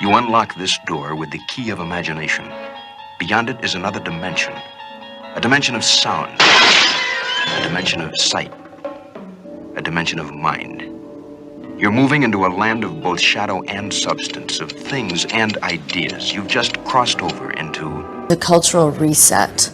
You unlock this door with the key of imagination. Beyond it is another dimension. A dimension of sound. A dimension of sight. A dimension of mind. You're moving into a land of both shadow and substance, of things and ideas. You've just crossed over into the cultural reset.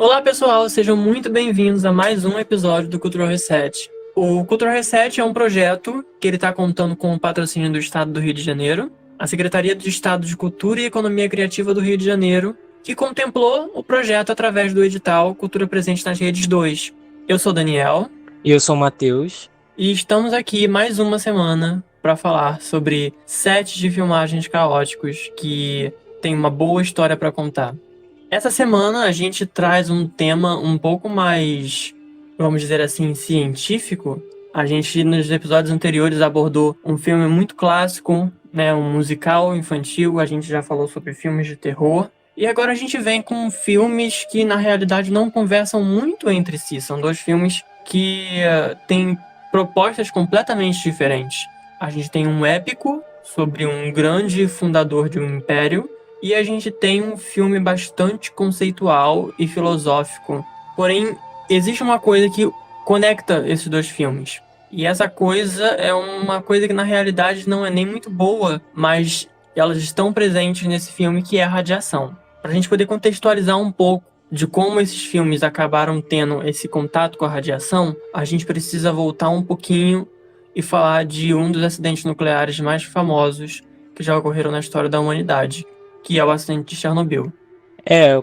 Olá pessoal, sejam muito bem-vindos a mais um episódio do Cultural Reset. O Cultural Reset é um projeto que ele está contando com o patrocínio do Estado do Rio de Janeiro, a Secretaria de Estado de Cultura e Economia Criativa do Rio de Janeiro, que contemplou o projeto através do edital Cultura Presente nas Redes 2. Eu sou Daniel. E eu sou o Matheus. E estamos aqui mais uma semana para falar sobre sets de filmagens caóticos que tem uma boa história para contar. Essa semana a gente traz um tema um pouco mais, vamos dizer assim, científico. A gente, nos episódios anteriores, abordou um filme muito clássico, né, um musical infantil. A gente já falou sobre filmes de terror. E agora a gente vem com filmes que, na realidade, não conversam muito entre si. São dois filmes que têm propostas completamente diferentes. A gente tem um épico sobre um grande fundador de um império, e a gente tem um filme bastante conceitual e filosófico. Porém, existe uma coisa que conecta esses dois filmes. E essa coisa é uma coisa que na realidade não é nem muito boa, mas elas estão presentes nesse filme, que é a radiação. Para a gente poder contextualizar um pouco de como esses filmes acabaram tendo esse contato com a radiação, a gente precisa voltar um pouquinho e falar de um dos acidentes nucleares mais famosos que já ocorreram na história da humanidade, que é o acidente de Chernobyl.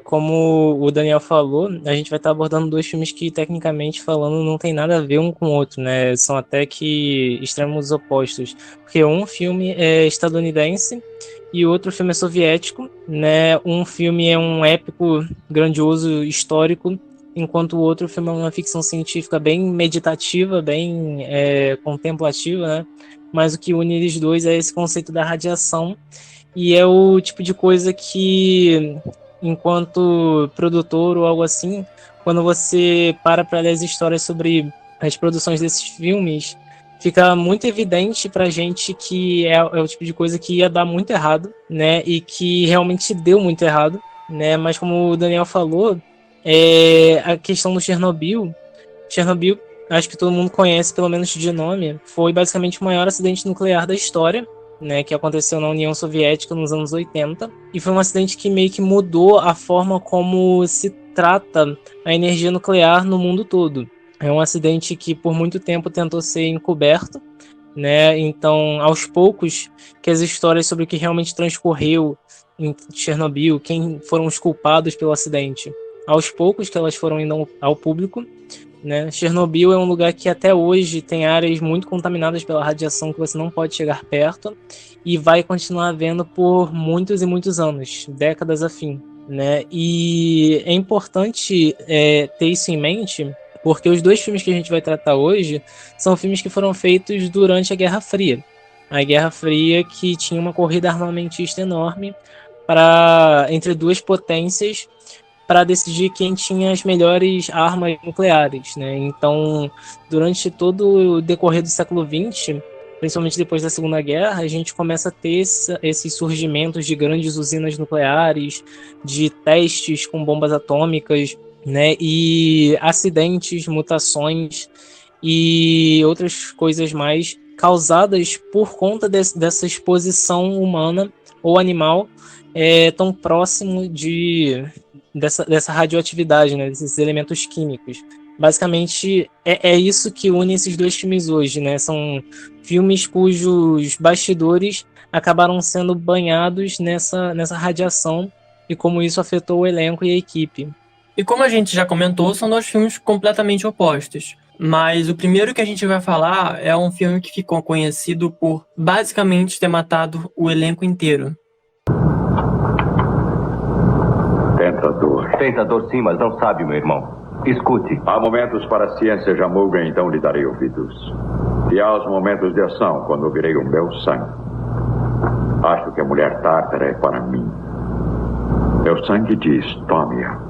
Como o Daniel falou, a gente vai estar abordando dois filmes que, tecnicamente falando, não tem nada a ver um com o outro, né? São até que extremos opostos. Porque um filme é estadunidense e o outro filme é soviético, né? Um filme é um épico, grandioso, histórico, enquanto o outro filme é uma ficção científica bem meditativa, bem contemplativa, né? Mas o que une eles dois é esse conceito da radiação. E é o tipo de coisa que, enquanto produtor ou algo assim, quando você para ler as histórias sobre as produções desses filmes, fica muito evidente pra gente que é o tipo de coisa que ia dar muito errado, né? E que realmente deu muito errado, né? Mas como o Daniel falou, a questão do Chernobyl, acho que todo mundo conhece, pelo menos de nome, foi basicamente o maior acidente nuclear da história, né, que aconteceu na União Soviética nos anos 80, e foi um acidente que meio que mudou a forma como se trata a energia nuclear no mundo todo. É um acidente que por muito tempo tentou ser encoberto, né? Então, aos poucos, que as histórias sobre o que realmente transcorreu em Chernobyl, quem foram os culpados pelo acidente, aos poucos que elas foram indo ao público, né? Chernobyl é um lugar que até hoje tem áreas muito contaminadas pela radiação que você não pode chegar perto e vai continuar havendo por muitos e muitos anos, décadas a fim, né? E é importante ter isso em mente, porque os dois filmes que a gente vai tratar hoje são filmes que foram feitos durante a Guerra Fria. A Guerra Fria, que tinha uma corrida armamentista enorme entre duas potências para decidir quem tinha as melhores armas nucleares, né? Então, durante todo o decorrer do século XX, principalmente depois da Segunda Guerra, a gente começa a ter esses surgimentos de grandes usinas nucleares, de testes com bombas atômicas, né? E acidentes, mutações e outras coisas mais causadas por conta dessa exposição humana ou animal tão próximo dessa radioatividade, né, desses elementos químicos. Basicamente, é isso que une esses dois filmes hoje, né? São filmes cujos bastidores acabaram sendo banhados nessa radiação e como isso afetou o elenco e a equipe. E como a gente já comentou, são dois filmes completamente opostos. Mas o primeiro que a gente vai falar é um filme que ficou conhecido por basicamente ter matado o elenco inteiro. Tentador. Tentador sim, mas não sabe, meu irmão. Escute. Há momentos para a ciência Jamulga, então lhe darei ouvidos. E há os momentos de ação, quando ouvirei o meu sangue. Acho que a mulher tártara é para mim. Meu sangue diz, tome-a.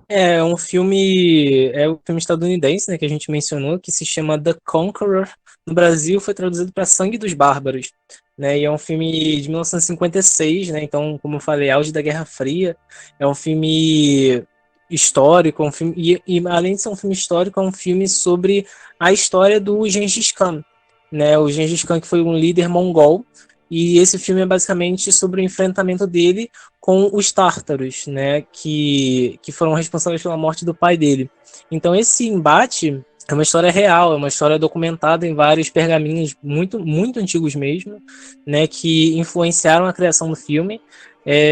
É um filme estadunidense, né, que a gente mencionou, que se chama The Conqueror. No Brasil foi traduzido para Sangue dos Bárbaros, né? E é um filme de 1956, né? Então, como eu falei, auge da Guerra Fria. É um filme histórico, e além de ser um filme histórico, é um filme sobre a história do Gengis Khan, né? O Gengis Khan, que foi um líder mongol, e esse filme é basicamente sobre o enfrentamento dele com os tártaros, né, que foram responsáveis pela morte do pai dele. Então esse embate é uma história real, é uma história documentada em vários pergaminhos muito, muito antigos mesmo, né, que influenciaram a criação do filme.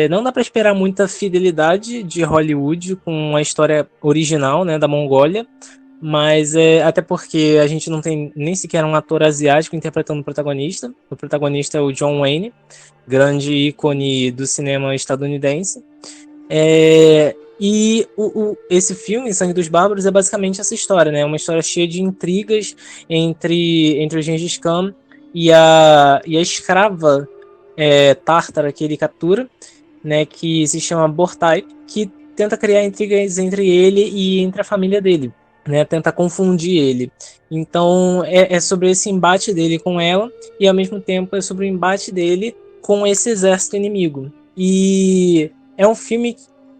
Não dá para esperar muita fidelidade de Hollywood com a história original, né, da Mongólia, mas até porque a gente não tem nem sequer um ator asiático interpretando o protagonista. O protagonista é o John Wayne, grande ícone do cinema estadunidense. E esse filme, Sangue dos Bárbaros, é basicamente essa história, né? Uma história cheia de intrigas entre o Gengis Khan e a escrava tártara que ele captura, né? Que se chama Bortai, que tenta criar intrigas entre ele e entre a família dele, né, tenta confundir ele. Então é sobre esse embate dele com ela, e ao mesmo tempo é sobre o embate dele com esse exército inimigo. E é um filme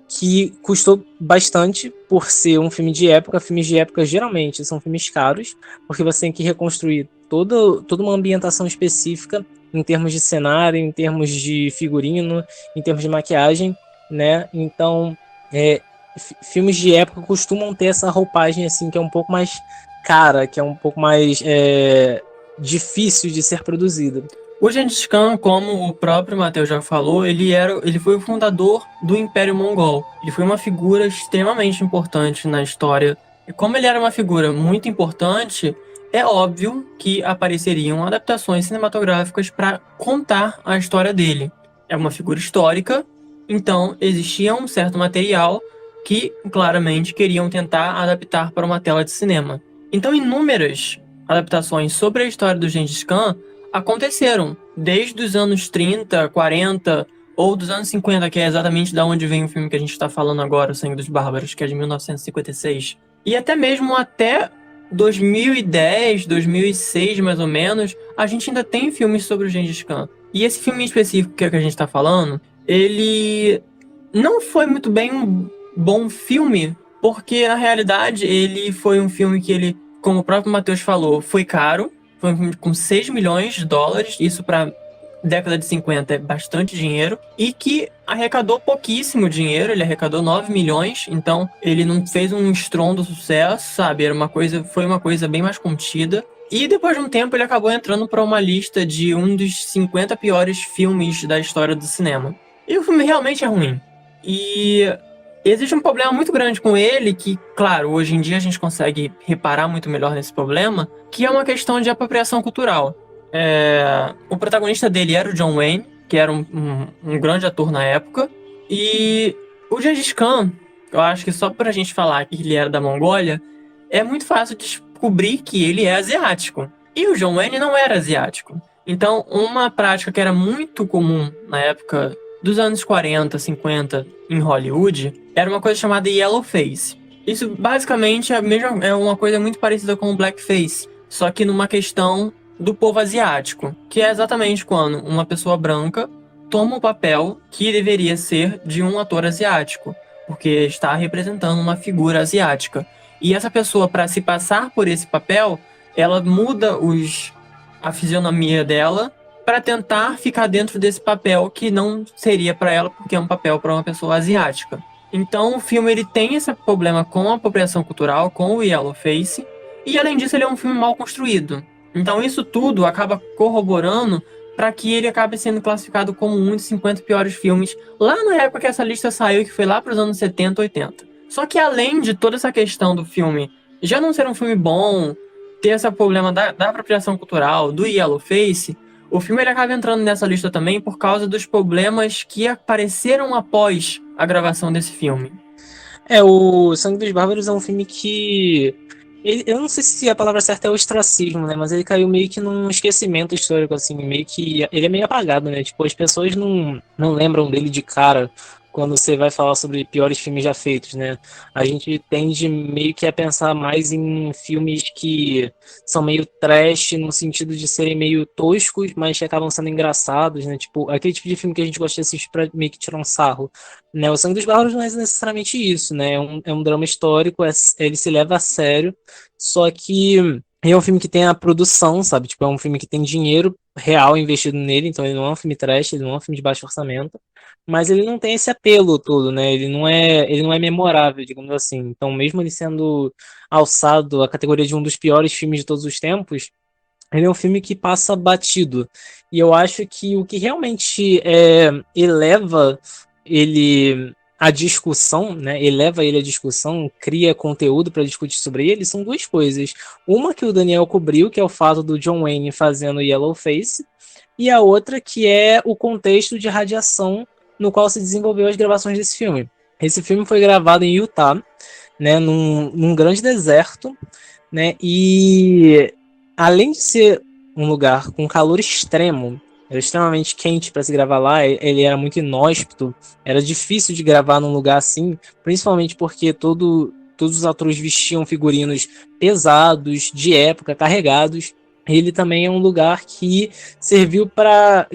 que custou bastante por ser um filme de época. Filmes de época geralmente são filmes caros, porque você tem que reconstruir toda uma ambientação específica em termos de cenário, em termos de figurino, em termos de maquiagem, né? Então filmes de época costumam ter essa roupagem assim, que é um pouco mais cara, que é um pouco mais difícil de ser produzida. O Gengis Khan, como o próprio Matheus já falou, ele foi o fundador do Império Mongol. Ele foi uma figura extremamente importante na história. E como ele era uma figura muito importante, é óbvio que apareceriam adaptações cinematográficas para contar a história dele. É uma figura histórica, então existia um certo material que claramente queriam tentar adaptar para uma tela de cinema. Então inúmeras adaptações sobre a história do Gengis Khan aconteceram, desde os anos 30, 40 ou dos anos 50, que é exatamente da onde vem o filme que a gente está falando agora, O Sangue dos Bárbaros, que é de 1956. E até mesmo até 2010, 2006 mais ou menos, a gente ainda tem filmes sobre o Gengis Khan. E esse filme em específico que a gente está falando, ele não foi muito bem um bom filme, porque na realidade ele foi um filme que ele, como o próprio Matheus falou, foi caro. Foi um filme com 6 milhões de dólares, isso para década de 50 é bastante dinheiro, e que arrecadou pouquíssimo dinheiro. Ele arrecadou 9 milhões, então ele não fez um estrondo sucesso, sabe? Foi uma coisa bem mais contida. E depois de um tempo ele acabou entrando para uma lista de um dos 50 piores filmes da história do cinema. E o filme realmente é ruim. E existe um problema muito grande com ele, que, claro, hoje em dia a gente consegue reparar muito melhor nesse problema, que é uma questão de apropriação cultural. O protagonista dele era o John Wayne, que era um grande ator na época, e o Gengis Khan, eu acho que só pra gente falar que ele era da Mongólia, é muito fácil descobrir que ele é asiático. E o John Wayne não era asiático. Então, uma prática que era muito comum na época dos anos 40, 50 em Hollywood, era uma coisa chamada yellowface. Isso basicamente é uma coisa muito parecida com o blackface, só que numa questão do povo asiático, que é exatamente quando uma pessoa branca toma o papel que deveria ser de um ator asiático, porque está representando uma figura asiática. E essa pessoa, para se passar por esse papel, ela muda a fisionomia dela para tentar ficar dentro desse papel que não seria para ela, porque é um papel para uma pessoa asiática. Então o filme ele tem esse problema com a apropriação cultural, com o yellowface, e além disso ele é um filme mal construído. Então isso tudo acaba corroborando para que ele acabe sendo classificado como um dos 50 piores filmes lá na época que essa lista saiu, que foi lá para os anos 70, 80. Só que além de toda essa questão do filme já não ser um filme bom, ter esse problema da apropriação cultural, do Yellowface, o filme ele acaba entrando nessa lista também por causa dos problemas que apareceram após a gravação desse filme. O Sangue dos Bárbaros é um filme que... eu não sei se a palavra certa é o ostracismo, né? Mas ele caiu meio que num esquecimento histórico, assim, meio que... ele é meio apagado, né? Tipo, as pessoas não lembram dele de cara quando você vai falar sobre piores filmes já feitos, né? A gente tende meio que a pensar mais em filmes que são meio trash, no sentido de serem meio toscos, mas que acabam sendo engraçados, né? Tipo, aquele tipo de filme que a gente gosta de assistir pra meio que tirar um sarro, né? O Sangue dos Bárbaros não é necessariamente isso, né? É um drama histórico, ele se leva a sério, só que é um filme que tem a produção, sabe? Tipo, é um filme que tem dinheiro real investido nele, então ele não é um filme trash, ele não é um filme de baixo orçamento, mas ele não tem esse apelo todo, né? Ele não é memorável, digamos assim. Então, mesmo ele sendo alçado à categoria de um dos piores filmes de todos os tempos, ele é um filme que passa batido. E eu acho que o que realmente eleva ele à discussão, né? Eleva ele à discussão, cria conteúdo para discutir sobre ele, são duas coisas. Uma que o Daniel cobriu, que é o fato do John Wayne fazendo Yellowface, e a outra que é o contexto de radiação no qual se desenvolveu as gravações desse filme. Esse filme foi gravado em Utah, né, num grande deserto, né, e além de ser um lugar com calor extremo, era extremamente quente para se gravar lá, ele era muito inóspito, era difícil de gravar num lugar assim, principalmente porque todos os atores vestiam figurinos pesados, de época, carregados. Ele também é um lugar que serviu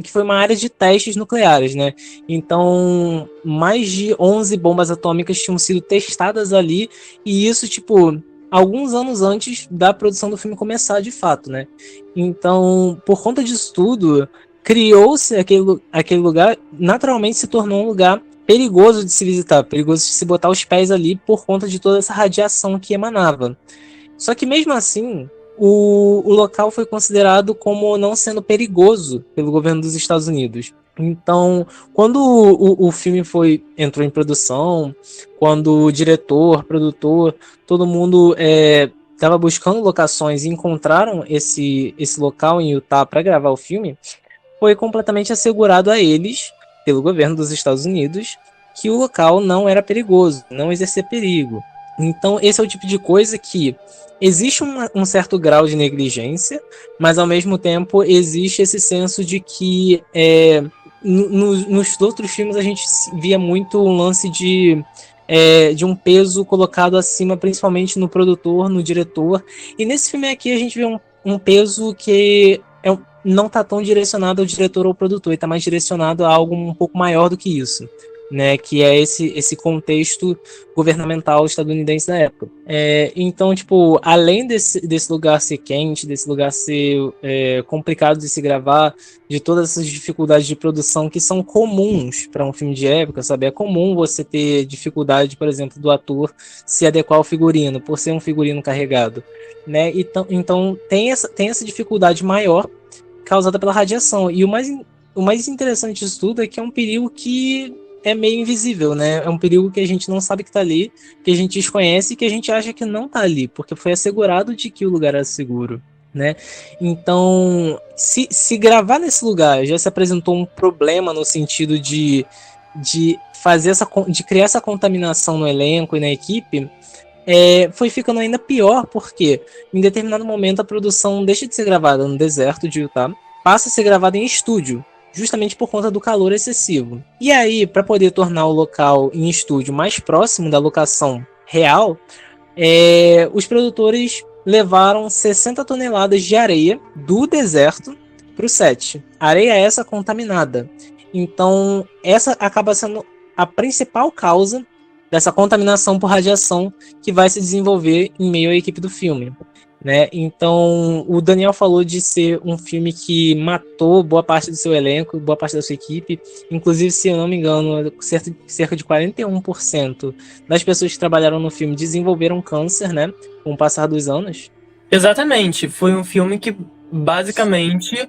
que foi uma área de testes nucleares, né? Então, mais de 11 bombas atômicas tinham sido testadas ali, e isso, tipo, alguns anos antes da produção do filme começar de fato, né? Então, por conta disso tudo, criou-se aquele lugar, naturalmente se tornou um lugar perigoso de se visitar, perigoso de se botar os pés ali por conta de toda essa radiação que emanava. Só que mesmo assim, o local foi considerado como não sendo perigoso pelo governo dos Estados Unidos. Então, quando o filme entrou em produção, quando o diretor, produtor, todo mundo estava buscando locações e encontraram esse local em Utah para gravar o filme, foi completamente assegurado a eles, pelo governo dos Estados Unidos, que o local não era perigoso, não exercia perigo. Então, esse é o tipo de coisa que existe um certo grau de negligência, mas ao mesmo tempo existe esse senso de que nos outros filmes a gente via muito um lance de um peso colocado acima, principalmente no produtor, no diretor. E nesse filme aqui a gente vê um peso que não está tão direcionado ao diretor ou ao produtor, ele está mais direcionado a algo um pouco maior do que isso, né, que é esse contexto governamental estadunidense da época. Então, tipo, além desse lugar ser quente, desse lugar ser complicado de se gravar, de todas essas dificuldades de produção que são comuns para um filme de época, sabe? É comum você ter dificuldade, por exemplo, do ator se adequar ao figurino, por ser um figurino carregado, né? Então tem essa dificuldade maior causada pela radiação. E o mais interessante disso tudo é que é um perigo que é meio invisível, né? É um perigo que a gente não sabe que tá ali, que a gente desconhece e que a gente acha que não tá ali, porque foi assegurado de que o lugar era seguro, né? Então, se gravar nesse lugar já se apresentou um problema no sentido de criar essa contaminação no elenco e na equipe, foi ficando ainda pior, porque em determinado momento a produção deixa de ser gravada no deserto de Utah, passa a ser gravada em estúdio, justamente por conta do calor excessivo. E aí, para poder tornar o local em estúdio mais próximo da locação real, os produtores levaram 60 toneladas de areia do deserto para o set. Areia essa contaminada. Então, essa acaba sendo a principal causa dessa contaminação por radiação que vai se desenvolver em meio à equipe do filme, né? Então, o Daniel falou de ser um filme que matou boa parte do seu elenco, boa parte da sua equipe. Inclusive, se eu não me engano, cerca de 41% das pessoas que trabalharam no filme desenvolveram câncer, né? Com o passar dos anos. Exatamente. Foi um filme que, basicamente,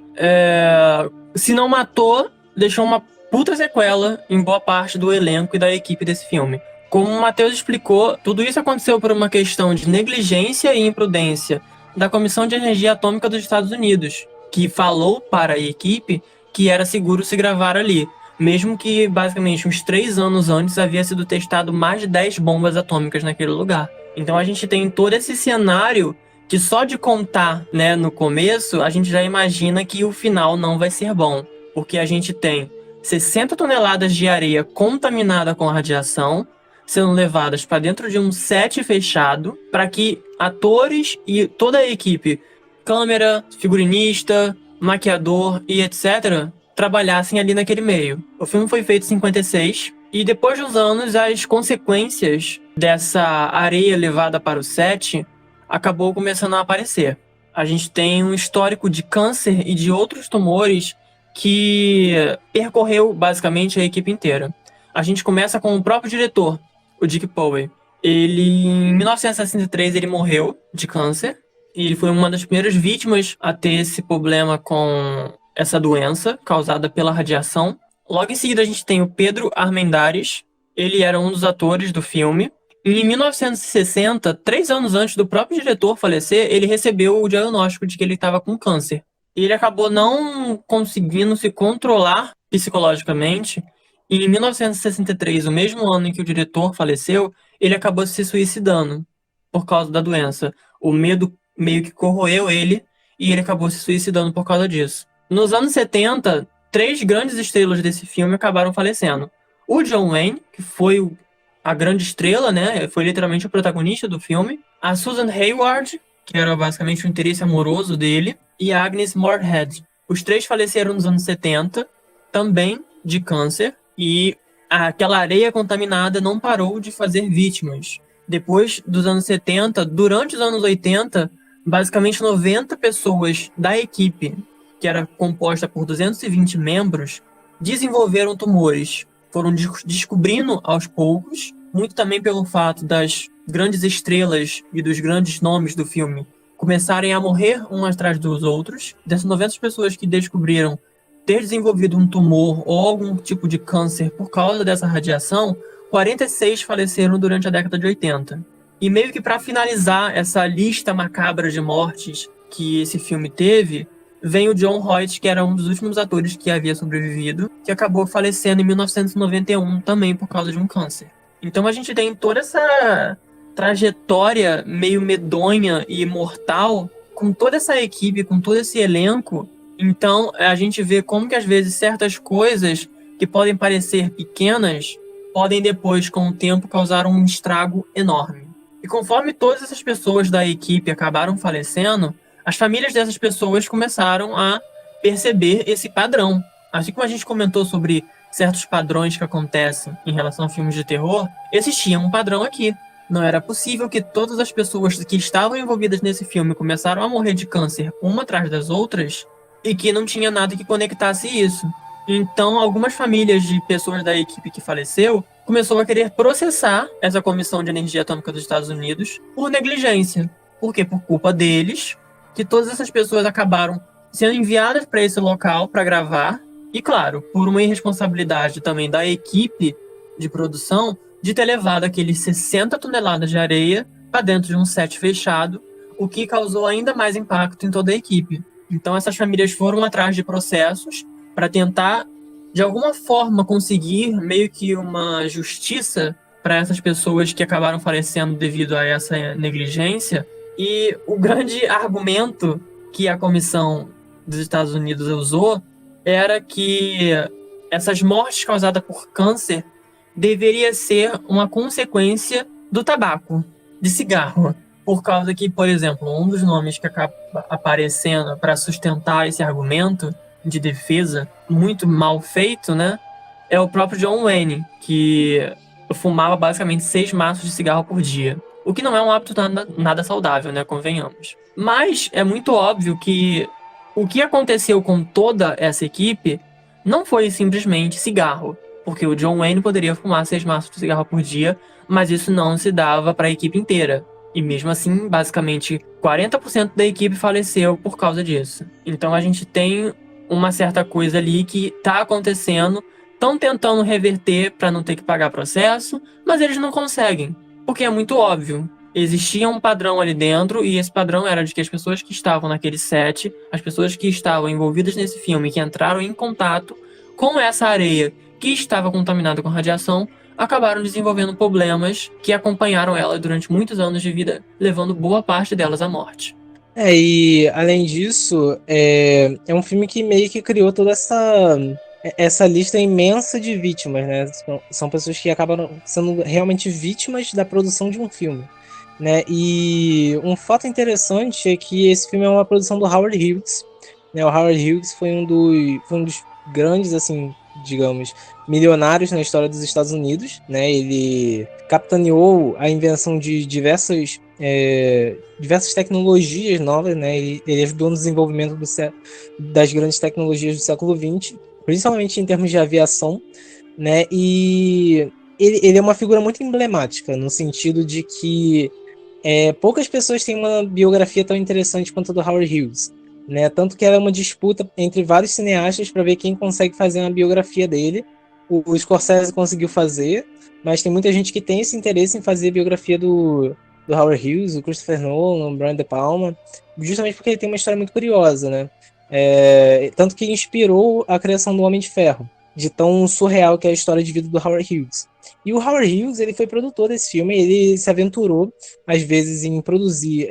se não matou, deixou uma puta sequela em boa parte do elenco e da equipe desse filme. Como o Matheus explicou, tudo isso aconteceu por uma questão de negligência e imprudência da Comissão de Energia Atômica dos Estados Unidos, que falou para a equipe que era seguro se gravar ali, mesmo que basicamente uns 3 anos antes havia sido testado mais de 10 bombas atômicas naquele lugar. Então a gente tem todo esse cenário que só de contar, né, no começo, a gente já imagina que o final não vai ser bom, porque a gente tem 60 toneladas de areia contaminada com radiação sendo levadas para dentro de um set fechado para que atores e toda a equipe, câmera, figurinista, maquiador e etc., trabalhassem ali naquele meio. O filme foi feito em 56 e depois dos anos as consequências dessa areia levada para o set acabou começando a aparecer. A gente tem um histórico de câncer e de outros tumores que percorreu basicamente a equipe inteira. A gente começa com o próprio diretor, o Dick Powell. Ele, em 1963, ele morreu de câncer. E ele foi uma das primeiras vítimas a ter esse problema com essa doença causada pela radiação. Logo em seguida, a gente tem o Pedro Armendáriz. Ele era um dos atores do filme. E em 1960, 3 anos antes do próprio diretor falecer, ele recebeu o diagnóstico de que ele estava com câncer. E ele acabou não conseguindo se controlar psicologicamente. E em 1963, o mesmo ano em que o diretor faleceu, ele acabou se suicidando por causa da doença. O medo meio que corroeu ele e ele acabou se suicidando por causa disso. Nos anos 70, 3 grandes estrelas desse filme acabaram falecendo. O John Wayne, que foi a grande estrela, né? Foi literalmente o protagonista do filme. A Susan Hayward, que era basicamente o interesse amoroso dele. E a Agnes Moorehead. Os 3 faleceram nos anos 70, também de câncer. E aquela areia contaminada não parou de fazer vítimas. Depois dos anos 70, durante os anos 80, basicamente 90 pessoas da equipe, que era composta por 220 membros, desenvolveram tumores. Foram descobrindo aos poucos, muito também pelo fato das grandes estrelas e dos grandes nomes do filme começarem a morrer uns atrás dos outros. Dessas 90 pessoas que descobriram ter desenvolvido um tumor ou algum tipo de câncer por causa dessa radiação, 46 faleceram durante a década de 80. E meio que para finalizar essa lista macabra de mortes que esse filme teve, vem o John Hoyt, que era um dos últimos atores que havia sobrevivido, que acabou falecendo em 1991 também por causa de um câncer. Então a gente tem toda essa trajetória meio medonha e mortal, com toda essa equipe, com todo esse elenco. Então a gente vê como que às vezes certas coisas que podem parecer pequenas podem depois, com o tempo, causar um estrago enorme. E conforme todas essas pessoas da equipe acabaram falecendo, as famílias dessas pessoas começaram a perceber esse padrão. Assim como a gente comentou sobre certos padrões que acontecem em relação a filmes de terror, existia um padrão aqui. Não era possível que todas as pessoas que estavam envolvidas nesse filme começaram a morrer de câncer uma atrás das outras e que não tinha nada que conectasse isso. Então, algumas famílias de pessoas da equipe que faleceu começou a querer processar essa Comissão de Energia Atômica dos Estados Unidos por negligência. Por quê? Por culpa deles, que todas essas pessoas acabaram sendo enviadas para esse local para gravar. E, claro, por uma irresponsabilidade também da equipe de produção de ter levado aqueles 60 toneladas de areia para dentro de um set fechado, o que causou ainda mais impacto em toda a equipe. Então, essas famílias foram atrás de processos para tentar, de alguma forma, conseguir meio que uma justiça para essas pessoas que acabaram falecendo devido a essa negligência. E o grande argumento que a Comissão dos Estados Unidos usou era que essas mortes causadas por câncer deveria ser uma consequência do tabaco, de cigarro. Por causa que, por exemplo, um dos nomes que acaba aparecendo para sustentar esse argumento de defesa muito mal feito, né, é o próprio John Wayne, que fumava basicamente 6 maços de cigarro por dia. O que não é um hábito nada saudável, né, convenhamos. Mas é muito óbvio que o que aconteceu com toda essa equipe não foi simplesmente cigarro, porque o John Wayne poderia fumar 6 maços de cigarro por dia, mas isso não se dava para a equipe inteira. E mesmo assim, basicamente, 40% da equipe faleceu por causa disso. Então a gente tem uma certa coisa ali que está acontecendo, estão tentando reverter para não ter que pagar processo, mas eles não conseguem, porque é muito óbvio. Existia um padrão ali dentro, e esse padrão era de que as pessoas que estavam naquele set, as pessoas que estavam envolvidas nesse filme, que entraram em contato com essa areia que estava contaminada com radiação, acabaram desenvolvendo problemas que acompanharam ela durante muitos anos de vida, levando boa parte delas à morte. E além disso, é um filme que meio que criou toda essa lista imensa de vítimas, né? São pessoas que acabam sendo realmente vítimas da produção de um filme, né? E um fato interessante é que esse filme é uma produção do Howard Hughes, né? O Howard Hughes foi um dos grandes, assim, digamos, milionários na história dos Estados Unidos, né? Ele capitaneou a invenção de diversas tecnologias novas, né? Ele ajudou no desenvolvimento das grandes tecnologias do século XX, principalmente em termos de aviação, né? E ele é uma figura muito emblemática, no sentido de que poucas pessoas têm uma biografia tão interessante quanto a do Howard Hughes, né? Tanto que ela é uma disputa entre vários cineastas para ver quem consegue fazer uma biografia dele. O Scorsese conseguiu fazer, mas tem muita gente que tem esse interesse em fazer a biografia do Howard Hughes, o Christopher Nolan, o Brian De Palma, justamente porque ele tem uma história muito curiosa, né? Tanto que inspirou a criação do Homem de Ferro, de tão surreal que é a história de vida do Howard Hughes. E o Howard Hughes, ele foi produtor desse filme, ele se aventurou, às vezes, em produzir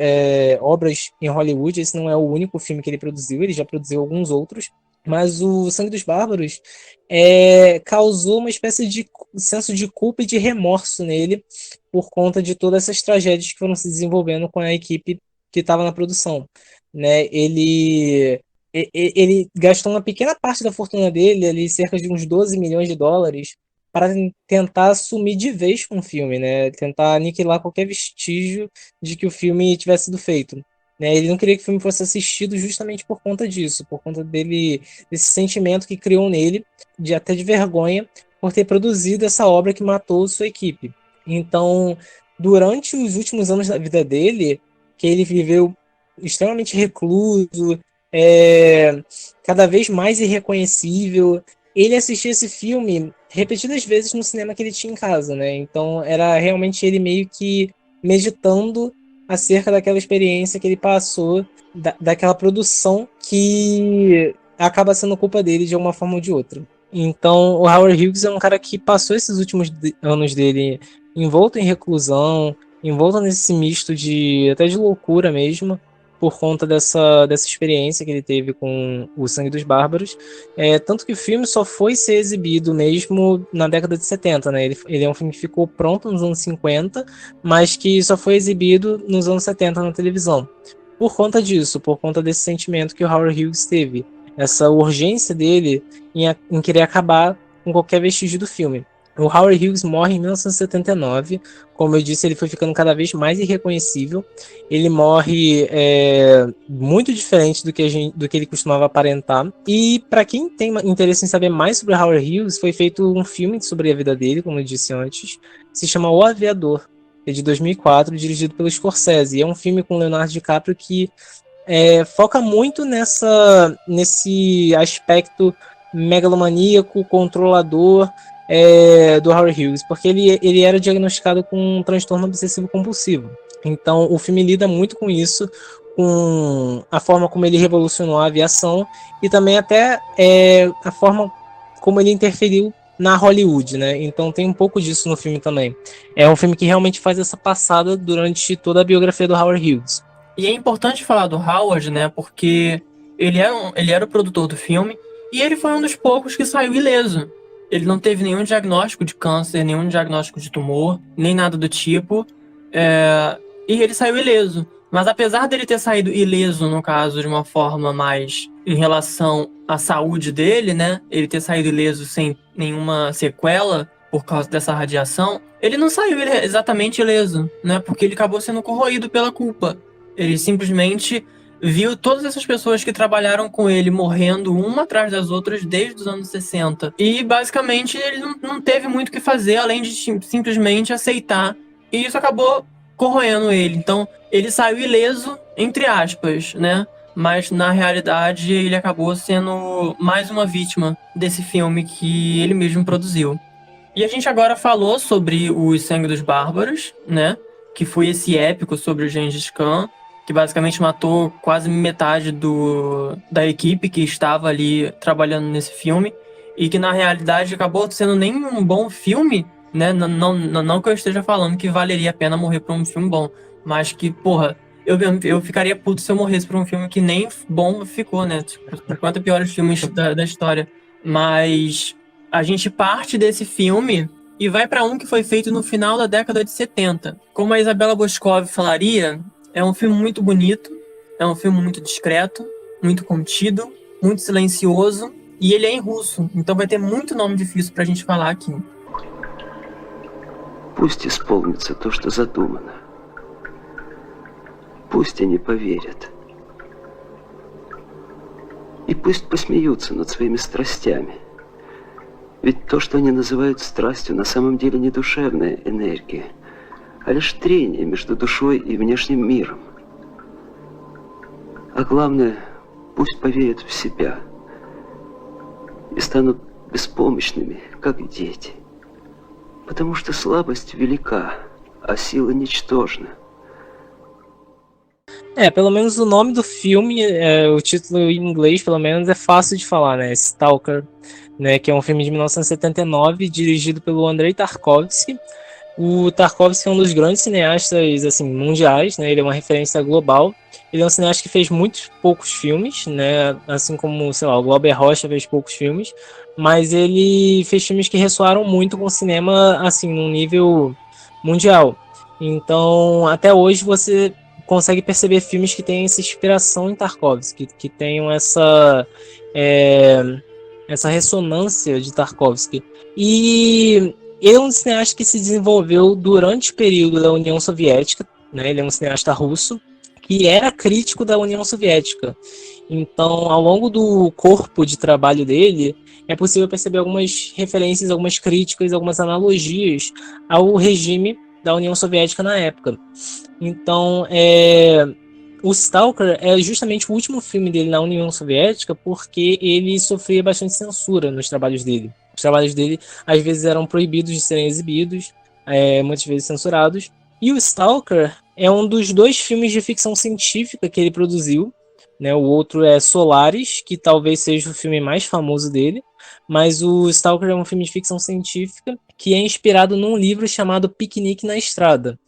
obras em Hollywood. Esse não é o único filme que ele produziu, ele já produziu alguns outros, mas o Sangue dos Bárbaros causou uma espécie de senso de culpa e de remorso nele, por conta de todas essas tragédias que foram se desenvolvendo com a equipe que estava na produção, né? Ele gastou uma pequena parte da fortuna dele, ali, cerca de uns 12 milhões de dólares, para tentar sumir de vez com o filme, né? Tentar aniquilar qualquer vestígio de que o filme tivesse sido feito, né? Ele não queria que o filme fosse assistido justamente por conta disso, por conta desse sentimento que criou nele, até de vergonha, por ter produzido essa obra que matou sua equipe. Então, durante os últimos anos da vida dele, que ele viveu extremamente recluso, cada vez mais irreconhecível, ele assistia esse filme repetidas vezes no cinema que ele tinha em casa, né? Então, era realmente ele meio que meditando acerca daquela experiência que ele passou, daquela produção que acaba sendo culpa dele de uma forma ou de outra. Então, o Howard Hughes é um cara que passou esses últimos anos dele envolto em reclusão, envolto nesse misto até de loucura mesmo, por conta dessa experiência que ele teve com o Sangue dos Bárbaros. Tanto que o filme só foi ser exibido mesmo na década de 70, né? Ele é um filme que ficou pronto nos anos 50, mas que só foi exibido nos anos 70 na televisão. Por conta disso, por conta desse sentimento que o Howard Hughes teve, essa urgência dele em querer acabar com qualquer vestígio do filme. O Howard Hughes morre em 1979. Como eu disse, ele foi ficando cada vez mais irreconhecível. Ele morre muito diferente do que ele costumava aparentar. E para quem tem interesse em saber mais sobre o Howard Hughes, foi feito um filme sobre a vida dele, como eu disse antes, se chama O Aviador, é de 2004, dirigido pelo Scorsese. E é um filme com Leonardo DiCaprio que foca muito nesse aspecto megalomaníaco, controlador, do Howard Hughes, porque ele era diagnosticado com um transtorno obsessivo compulsivo. Então o filme lida muito com isso, com a forma como ele revolucionou a aviação e também até a forma como ele interferiu na Hollywood, né? Então tem um pouco disso no filme também. É um filme que realmente faz essa passada durante toda a biografia do Howard Hughes. E é importante falar do Howard, né? Porque ele era o produtor do filme e ele foi um dos poucos que saiu ileso. Ele não teve nenhum diagnóstico de câncer, nenhum diagnóstico de tumor, nem nada do tipo. E ele saiu ileso. Mas apesar dele ter saído ileso, no caso, de uma forma mais em relação à saúde dele, né? Ele ter saído ileso sem nenhuma sequela por causa dessa radiação, ele não saiu exatamente ileso, né? Porque ele acabou sendo corroído pela culpa. Ele simplesmente viu todas essas pessoas que trabalharam com ele morrendo uma atrás das outras desde os anos 60. E basicamente ele não teve muito o que fazer além de simplesmente aceitar. E isso acabou corroendo ele. Então ele saiu ileso, entre aspas, né? mas na realidade ele acabou sendo mais uma vítima desse filme que ele mesmo produziu. E a gente agora falou sobre o Sangue dos Bárbaros, né? Que foi esse épico sobre o Gengis Khan, que basicamente matou quase metade da equipe que estava ali trabalhando nesse filme, e que na realidade acabou sendo nem um bom filme, né? Não que eu esteja falando que valeria a pena morrer por um filme bom, mas que, porra, eu ficaria puto se eu morresse por um filme que nem bom ficou, né? Tipo, 50 piores filmes da história. Mas a gente parte desse filme e vai pra um que foi feito no final da década de 70. Como a Isabela Boscov falaria, é um filme muito bonito, é um filme muito discreto, muito contido, muito silencioso, e ele é em russo, então vai ter muito nome difícil pra gente falar aqui. Пусть исполнится то, что задумано. Пусть они поверят. И пусть посмеются над своими страстями. Ведь то, что они называют страстью, на самом деле не душевная энергия, а лишь трение между душой и внешним миром. А главное, пусть поверят в себя и станут беспомощными, как дети. Потому что слабость велика, а сила ничтожна. Pelo menos o nome do filme, o título em inglês, pelo menos, é fácil de falar, né? Stalker, né? Que é um filme de 1979, dirigido pelo Andrei Tarkovsky. O Tarkovsky é um dos grandes cineastas, assim, mundiais, né? Ele é uma referência global. Ele é um cineasta que fez muitos poucos filmes, né? Assim como, sei lá, o Glauber Rocha fez poucos filmes, mas ele fez filmes que ressoaram muito com o cinema, assim, num nível mundial. Então, até hoje você consegue perceber filmes que têm essa inspiração em Tarkovsky, que tenham essa ressonância de Tarkovsky. E ele é um cineasta que se desenvolveu durante o período da União Soviética, né? Ele é um cineasta russo que era crítico da União Soviética. Então, ao longo do corpo de trabalho dele, é possível perceber algumas referências, algumas críticas, algumas analogias ao regime da União Soviética na época. Então, o Stalker é justamente o último filme dele na União Soviética porque ele sofria bastante censura nos trabalhos dele. Os trabalhos dele, às vezes, eram proibidos de serem exibidos, muitas vezes censurados. E o Stalker é um dos 2 filmes de ficção científica que ele produziu, né? O outro é Solaris, que talvez seja o filme mais famoso dele, mas o Stalker é um filme de ficção científica que é inspirado num livro chamado Piquenique na Estrada,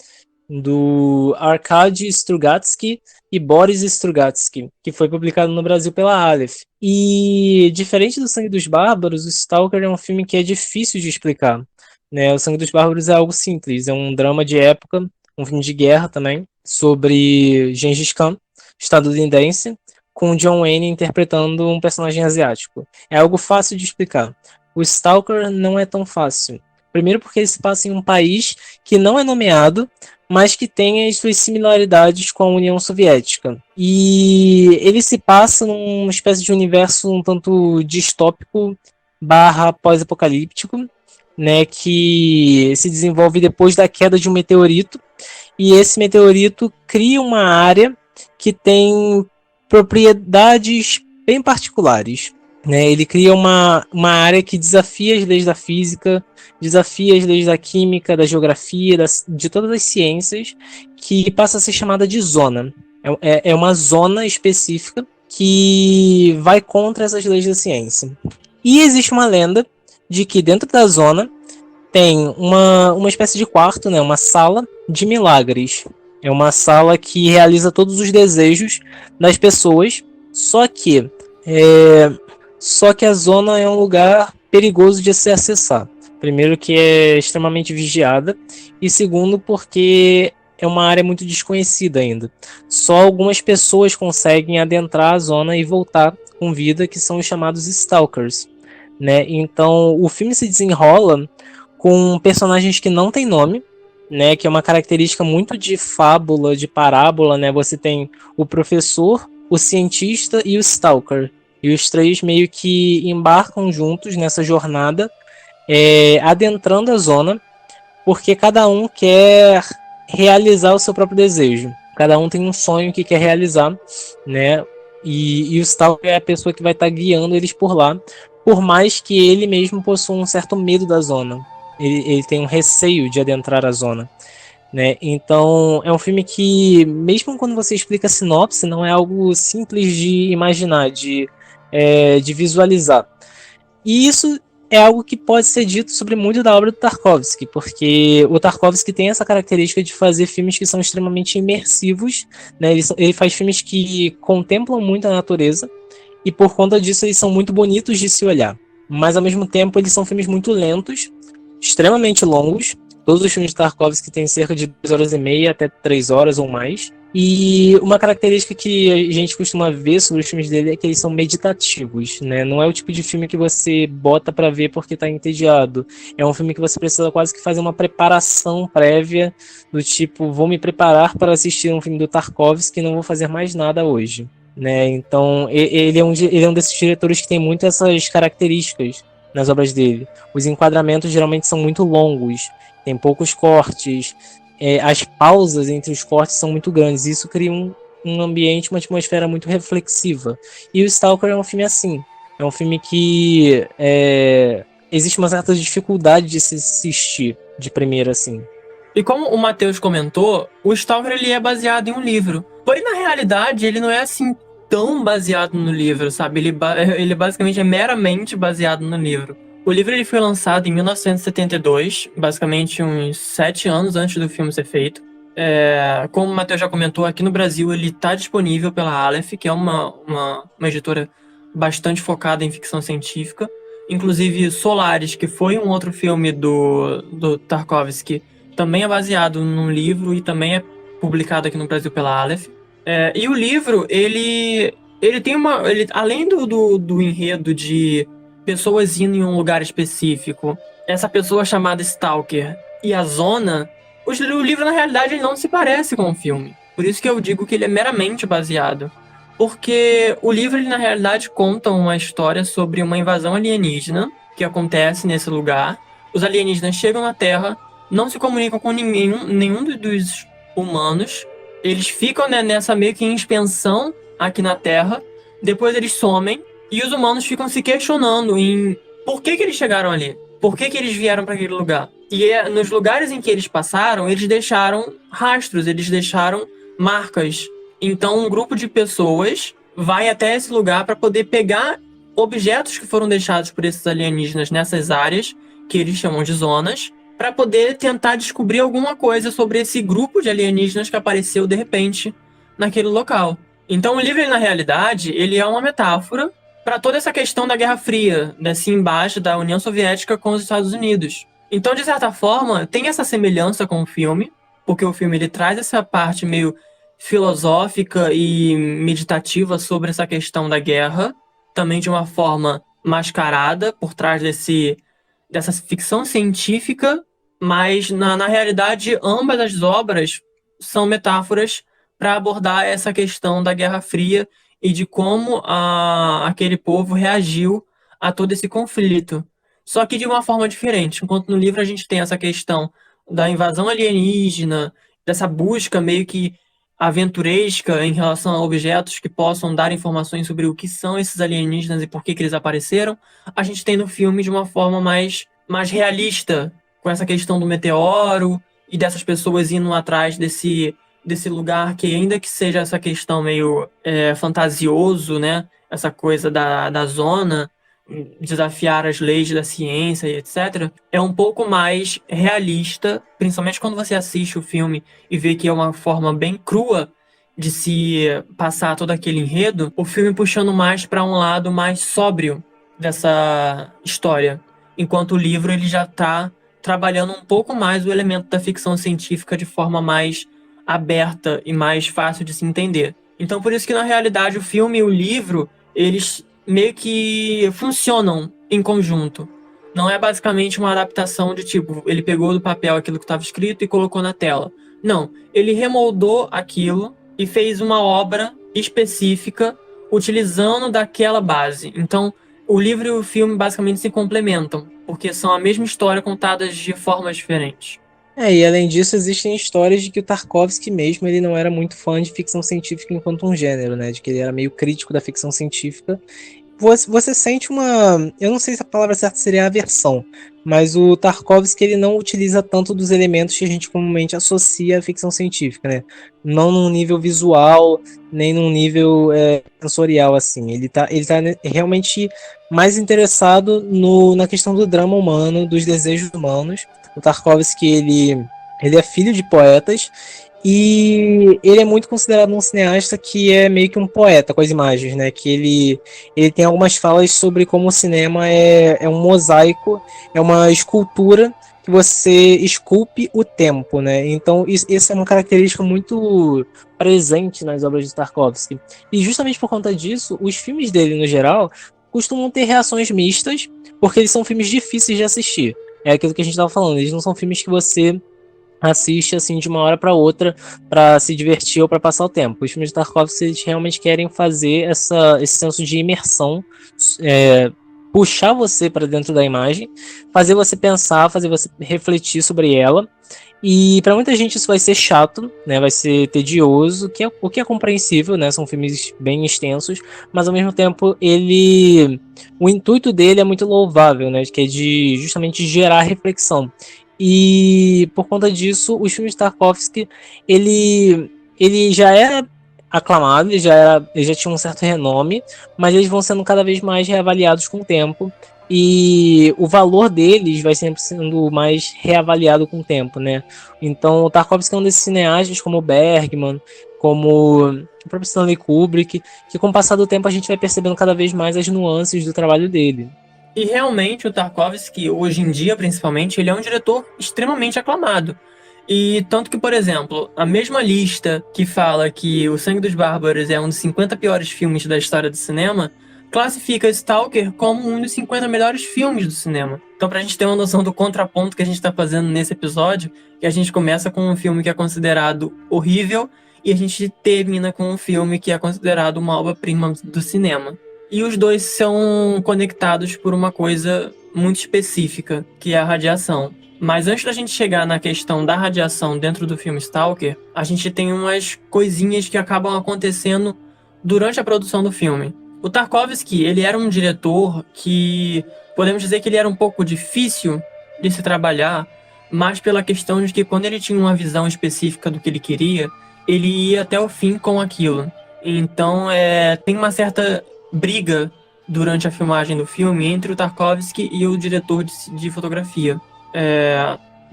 do Arkady Strugatsky e Boris Strugatsky, que foi publicado no Brasil pela Aleph. E, diferente do Sangue dos Bárbaros, o Stalker é um filme que é difícil de explicar, né? O Sangue dos Bárbaros é algo simples, é um drama de época, um filme de guerra também, sobre Gengis Khan, estadunidense, com John Wayne interpretando um personagem asiático. É algo fácil de explicar. O Stalker não é tão fácil. Primeiro porque ele se passa em um país que não é nomeado, mas que tem as suas similaridades com a União Soviética. E ele se passa numa espécie de universo um tanto distópico / pós-apocalíptico, né, que se desenvolve depois da queda de um meteorito. E esse meteorito cria uma área que tem propriedades bem particulares, né? Ele cria uma área que desafia as leis da física, desafia as leis da química, da geografia, de todas as ciências, que passa a ser chamada de zona. É uma zona específica que vai contra essas leis da ciência. E existe uma lenda de que dentro da zona tem uma espécie de quarto, né? Uma sala de milagres. É uma sala que realiza todos os desejos das pessoas, só que a zona é um lugar perigoso de se acessar. Primeiro que é extremamente vigiada, e segundo porque é uma área muito desconhecida ainda. Só algumas pessoas conseguem adentrar a zona e voltar com vida, que são os chamados Stalkers, né? Então o filme se desenrola com personagens que não têm nome, né, que é uma característica muito de fábula, de parábola, né? Você tem o professor, o cientista e o Stalker. E os 3 meio que embarcam juntos nessa jornada, adentrando a zona, porque cada um quer realizar o seu próprio desejo. Cada um tem um sonho que quer realizar, né? E o Stalker é a pessoa que vai estar guiando eles por lá, por mais que ele mesmo possua um certo medo da zona. Ele tem um receio de adentrar a zona, né? Então é um filme que, mesmo quando você explica a sinopse, não é algo simples de imaginar, de visualizar. E isso é algo que pode ser dito sobre muito da obra do Tarkovsky, porque o Tarkovsky tem essa característica de fazer filmes que são extremamente imersivos, né? Ele faz filmes que contemplam muito a natureza, e por conta disso eles são muito bonitos de se olhar. Mas ao mesmo tempo eles são filmes muito lentos, extremamente longos. Todos os filmes de Tarkovsky têm cerca de 2 horas e meia até 3 horas ou mais. E uma característica que a gente costuma ver sobre os filmes dele é que eles são meditativos, né? Não é o tipo de filme que você bota pra ver porque tá entediado. É um filme que você precisa quase que fazer uma preparação prévia, do tipo, vou me preparar para assistir um filme do Tarkovsky e não vou fazer mais nada hoje, né? Então, ele é um desses diretores que tem muito essas características nas obras dele. Os enquadramentos geralmente são muito longos, tem poucos cortes, as pausas entre os cortes são muito grandes. Isso cria um ambiente, uma atmosfera muito reflexiva. E o Stalker é um filme assim. É um filme que existe uma certa dificuldade de se assistir de primeira, assim. E como o Matheus comentou, o Stalker ele é baseado em um livro. Porém, na realidade, ele não é assim tão baseado no livro, sabe? Ele basicamente é meramente baseado no livro. O livro ele foi lançado em 1972, basicamente uns 7 anos antes do filme ser feito. Como o Matheus já comentou, aqui no Brasil ele está disponível pela Aleph, que é uma editora bastante focada em ficção científica. Inclusive Solaris, que foi um outro filme do Tarkovsky, também é baseado num livro e também é publicado aqui no Brasil pela Aleph. E o livro, ele tem além do enredo de pessoas indo em um lugar específico, essa pessoa chamada Stalker e a zona, o livro na realidade ele não se parece com o filme. Por isso que eu digo que ele é meramente baseado. Porque o livro ele na realidade conta uma história sobre uma invasão alienígena que acontece nesse lugar. Os alienígenas chegam na Terra, não se comunicam com nenhum dos humanos. Eles ficam, né, nessa meio que em expansão aqui na Terra. Depois eles somem. E os humanos ficam se questionando em por que eles chegaram ali? Por que eles vieram para aquele lugar? E nos lugares em que eles passaram, eles deixaram rastros, eles deixaram marcas. Então um grupo de pessoas vai até esse lugar para poder pegar objetos que foram deixados por esses alienígenas nessas áreas, que eles chamam de zonas, para poder tentar descobrir alguma coisa sobre esse grupo de alienígenas que apareceu de repente naquele local. Então o livro, na realidade, ele é uma metáfora para toda essa questão da Guerra Fria, desse embate da União Soviética com os Estados Unidos. Então, de certa forma, tem essa semelhança com o filme, porque o filme ele traz essa parte meio filosófica e meditativa sobre essa questão da guerra, também de uma forma mascarada por trás dessa ficção científica, mas na realidade ambas as obras são metáforas para abordar essa questão da Guerra Fria e de como aquele povo reagiu a todo esse conflito. Só que de uma forma diferente. Enquanto no livro a gente tem essa questão da invasão alienígena, dessa busca meio que aventuresca em relação a objetos que possam dar informações sobre o que são esses alienígenas e por que eles apareceram, a gente tem no filme de uma forma mais realista, com essa questão do meteoro e dessas pessoas indo atrás desse lugar que, ainda que seja essa questão meio fantasioso, né? Essa coisa da zona, desafiar as leis da ciência e etc., é um pouco mais realista, principalmente quando você assiste o filme e vê que é uma forma bem crua de se passar todo aquele enredo, o filme puxando mais para um lado mais sóbrio dessa história, enquanto o livro ele já está trabalhando um pouco mais o elemento da ficção científica de forma mais aberta e mais fácil de se entender. Então, por isso que, na realidade, o filme e o livro, eles meio que funcionam em conjunto. Não é basicamente uma adaptação de tipo, ele pegou do papel aquilo que estava escrito e colocou na tela. Não, ele remoldou aquilo e fez uma obra específica utilizando daquela base. Então, o livro e o filme basicamente se complementam, porque são a mesma história contadas de formas diferentes. E além disso, existem histórias de que o Tarkovsky mesmo ele não era muito fã de ficção científica enquanto um gênero, né? De que ele era meio crítico da ficção científica. Você sente uma... Eu não sei se a palavra certa seria aversão, mas o Tarkovsky ele não utiliza tanto dos elementos que a gente comumente associa à ficção científica, né? Não num nível visual, nem num nível sensorial, assim. Ele tá realmente mais interessado na questão do drama humano, dos desejos humanos. O Tarkovsky, ele é filho de poetas e ele é muito considerado um cineasta que é meio que um poeta com as imagens, né? Que ele tem algumas falas sobre como o cinema é um mosaico, é uma escultura que você esculpe o tempo, né? Então isso é uma característica muito presente nas obras de Tarkovsky. E justamente por conta disso, os filmes dele, no geral, costumam ter reações mistas, porque eles são filmes difíceis de assistir. É aquilo que a gente estava falando, eles não são filmes que você assiste assim de uma hora para outra para se divertir ou para passar o tempo. Os filmes de Tarkovsky eles realmente querem fazer esse senso de imersão, puxar você para dentro da imagem, fazer você pensar, fazer você refletir sobre ela. E para muita gente isso vai ser chato, né? Vai ser tedioso, o que é compreensível, né? São filmes bem extensos, mas ao mesmo tempo o intuito dele é muito louvável, né? Que é de justamente gerar reflexão. E por conta disso, os filmes de Tarkovsky, ele já era aclamado, ele já tinha um certo renome, mas eles vão sendo cada vez mais reavaliados com o tempo. E o valor deles vai sempre sendo mais reavaliado com o tempo, né? Então, o Tarkovsky é um desses cineastas, como o Bergman, como o próprio Stanley Kubrick, que com o passar do tempo a gente vai percebendo cada vez mais as nuances do trabalho dele. E realmente o Tarkovsky, hoje em dia principalmente, ele é um diretor extremamente aclamado. E tanto que, por exemplo, a mesma lista que fala que O Sangue dos Bárbaros é um dos 50 piores filmes da história do cinema, classifica Stalker como um dos 50 melhores filmes do cinema. Então, pra gente ter uma noção do contraponto que a gente tá fazendo nesse episódio, que a gente começa com um filme que é considerado horrível e a gente termina com um filme que é considerado uma obra-prima do cinema. E os dois são conectados por uma coisa muito específica, que é a radiação. Mas antes da gente chegar na questão da radiação dentro do filme Stalker, a gente tem umas coisinhas que acabam acontecendo durante a produção do filme. O Tarkovsky, ele era um diretor que podemos dizer que ele era um pouco difícil de se trabalhar, mas pela questão de que quando ele tinha uma visão específica do que ele queria, ele ia até o fim com aquilo. Então, tem uma certa briga durante a filmagem do filme entre o Tarkovsky e o diretor de fotografia.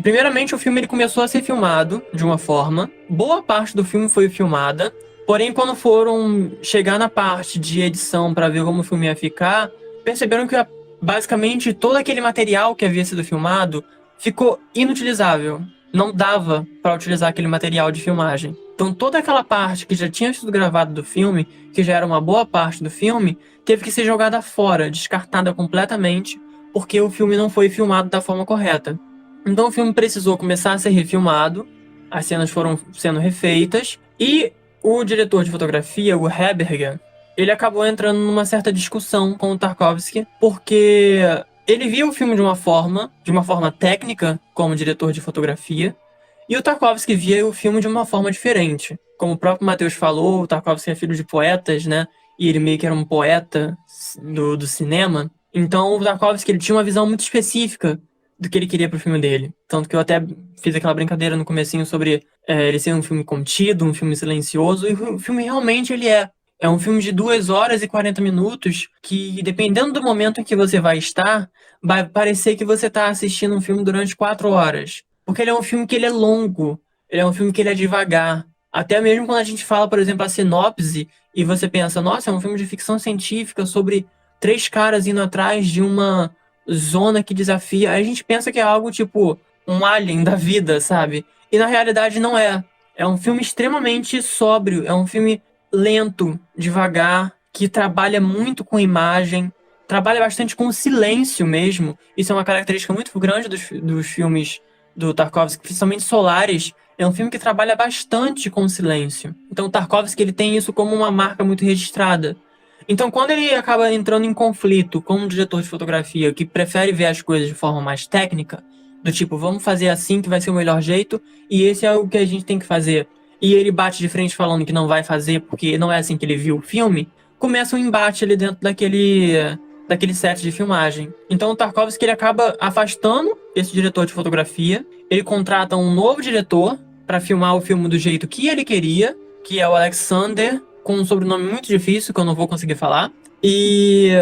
Primeiramente, o filme ele começou a ser filmado de uma forma, boa parte do filme foi filmada, porém, quando foram chegar na parte de edição para ver como o filme ia ficar, perceberam que basicamente todo aquele material que havia sido filmado ficou inutilizável. Não dava para utilizar aquele material de filmagem. Então toda aquela parte que já tinha sido gravada do filme, que já era uma boa parte do filme, teve que ser jogada fora, descartada completamente, porque o filme não foi filmado da forma correta. Então o filme precisou começar a ser refilmado, as cenas foram sendo refeitas, e o diretor de fotografia, o Herberger, ele acabou entrando numa certa discussão com o Tarkovsky, porque ele via o filme de uma forma técnica, como diretor de fotografia, e o Tarkovsky via o filme de uma forma diferente. Como o próprio Matheus falou, o Tarkovsky é filho de poetas, né? E ele meio que era um poeta do cinema. Então o Tarkovsky ele tinha uma visão muito específica do que ele queria pro filme dele. Tanto que eu até fiz aquela brincadeira no comecinho sobre ele ser um filme contido, um filme silencioso, e o filme realmente ele é. É um filme de 2 horas e 40 minutos que, dependendo do momento em que você vai estar, vai parecer que você está assistindo um filme durante 4 horas. Porque ele é um filme que ele é longo, ele é um filme que ele é devagar. Até mesmo quando a gente fala, por exemplo, a sinopse, e você pensa, nossa, é um filme de ficção científica sobre 3 caras indo atrás de uma zona que desafia. Aí a gente pensa que é algo tipo um Alien da vida, sabe? E na realidade não é. É um filme extremamente sóbrio, é um filme lento, devagar, que trabalha muito com imagem, trabalha bastante com silêncio mesmo. Isso é uma característica muito grande dos filmes do Tarkovsky, principalmente Solaris. É um filme que trabalha bastante com silêncio. Então o Tarkovsky ele tem isso como uma marca muito registrada. Então quando ele acaba entrando em conflito com um diretor de fotografia que prefere ver as coisas de forma mais técnica, do tipo, vamos fazer assim que vai ser o melhor jeito, e esse é o que a gente tem que fazer. E ele bate de frente falando que não vai fazer porque não é assim que ele viu o filme, começa um embate ali dentro daquele set de filmagem. Então o Tarkovsky ele acaba afastando esse diretor de fotografia, ele contrata um novo diretor para filmar o filme do jeito que ele queria, que é o Alexander, com um sobrenome muito difícil que eu não vou conseguir falar. E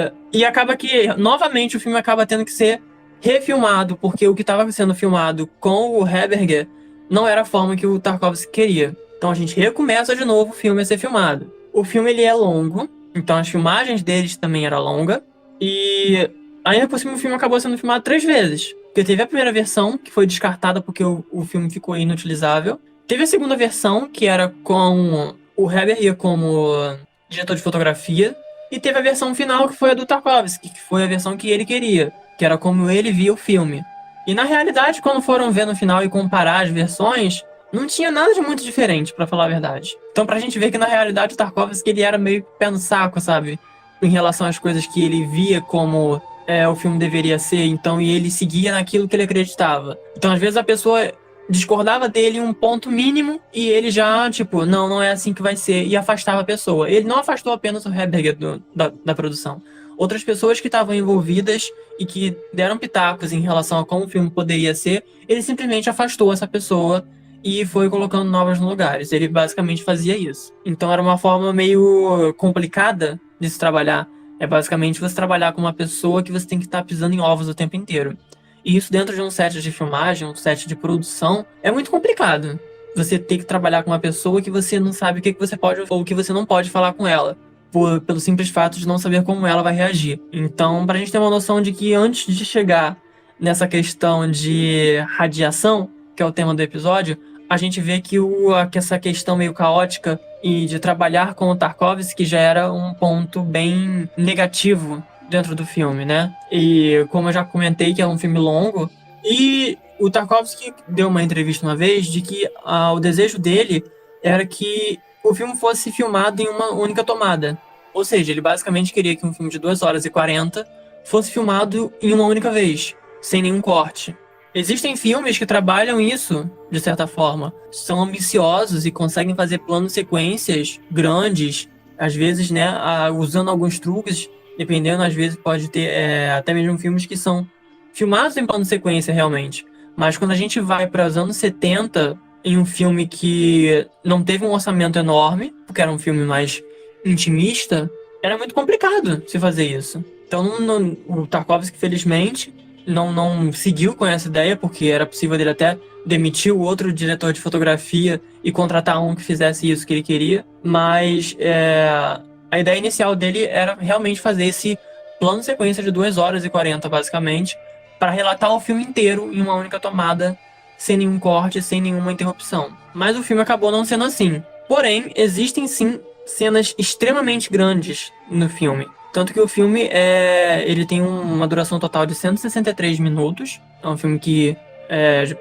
acaba que, novamente, o filme acaba tendo que ser refilmado, porque o que estava sendo filmado com o Herberger não era a forma que o Tarkovsky queria. Então a gente recomeça de novo o filme a ser filmado. O filme ele é longo, então as filmagens deles também eram longas. E ainda por cima o filme acabou sendo filmado 3 vezes. Porque teve a primeira versão, que foi descartada porque o filme ficou inutilizável. Teve a segunda versão, que era com o Herberger como diretor de fotografia. E teve a versão final, que foi a do Tarkovsky, que foi a versão que ele queria, que era como ele via o filme. E na realidade, quando foram ver no final e comparar as versões, não tinha nada de muito diferente, pra falar a verdade. Então pra gente ver que na realidade o Tarkovsky ele era meio pé no saco, sabe? Em relação às coisas que ele via como o filme deveria ser, então, e ele seguia naquilo que ele acreditava. Então às vezes a pessoa discordava dele em um ponto mínimo e ele já, tipo, não é assim que vai ser, e afastava a pessoa. Ele não afastou apenas o Herberger da produção. Outras pessoas que estavam envolvidas e que deram pitacos em relação a como o filme poderia ser, ele simplesmente afastou essa pessoa e foi colocando novas no lugares. Ele basicamente fazia isso. Então era uma forma meio complicada de se trabalhar. É basicamente você trabalhar com uma pessoa que você tem que estar pisando em ovos o tempo inteiro. E isso dentro de um set de filmagem, um set de produção, é muito complicado. Você ter que trabalhar com uma pessoa que você não sabe o que você pode ou o que você não pode falar com ela, pelo simples fato de não saber como ela vai reagir. Então, pra gente ter uma noção de que antes de chegar nessa questão de radiação, que é o tema do episódio, a gente vê que essa questão meio caótica e de trabalhar com o Tarkovsky já era um ponto bem negativo dentro do filme, né? E como eu já comentei que é um filme longo, e o Tarkovsky deu uma entrevista uma vez de que o desejo dele era que o filme fosse filmado em uma única tomada. Ou seja, ele basicamente queria que um filme de 2 horas e 40 fosse filmado em uma única vez, sem nenhum corte. Existem filmes que trabalham isso, de certa forma. São ambiciosos e conseguem fazer planos sequências grandes, às vezes, né, usando alguns truques. Dependendo, às vezes pode ter até mesmo filmes que são filmados em plano sequência, realmente. Mas quando a gente vai para os anos 70, em um filme que não teve um orçamento enorme, porque era um filme mais intimista, era muito complicado se fazer isso. Então o Tarkovsky, felizmente, não seguiu com essa ideia, porque era possível dele até demitir o outro diretor de fotografia e contratar um que fizesse isso que ele queria. Mas a ideia inicial dele era realmente fazer esse plano sequência de 2 horas e 40, basicamente, para relatar o filme inteiro em uma única tomada, sem nenhum corte, sem nenhuma interrupção. Mas o filme acabou não sendo assim. Porém, existem sim cenas extremamente grandes no filme. Tanto que o filme ele tem uma duração total de 163 minutos. É um filme que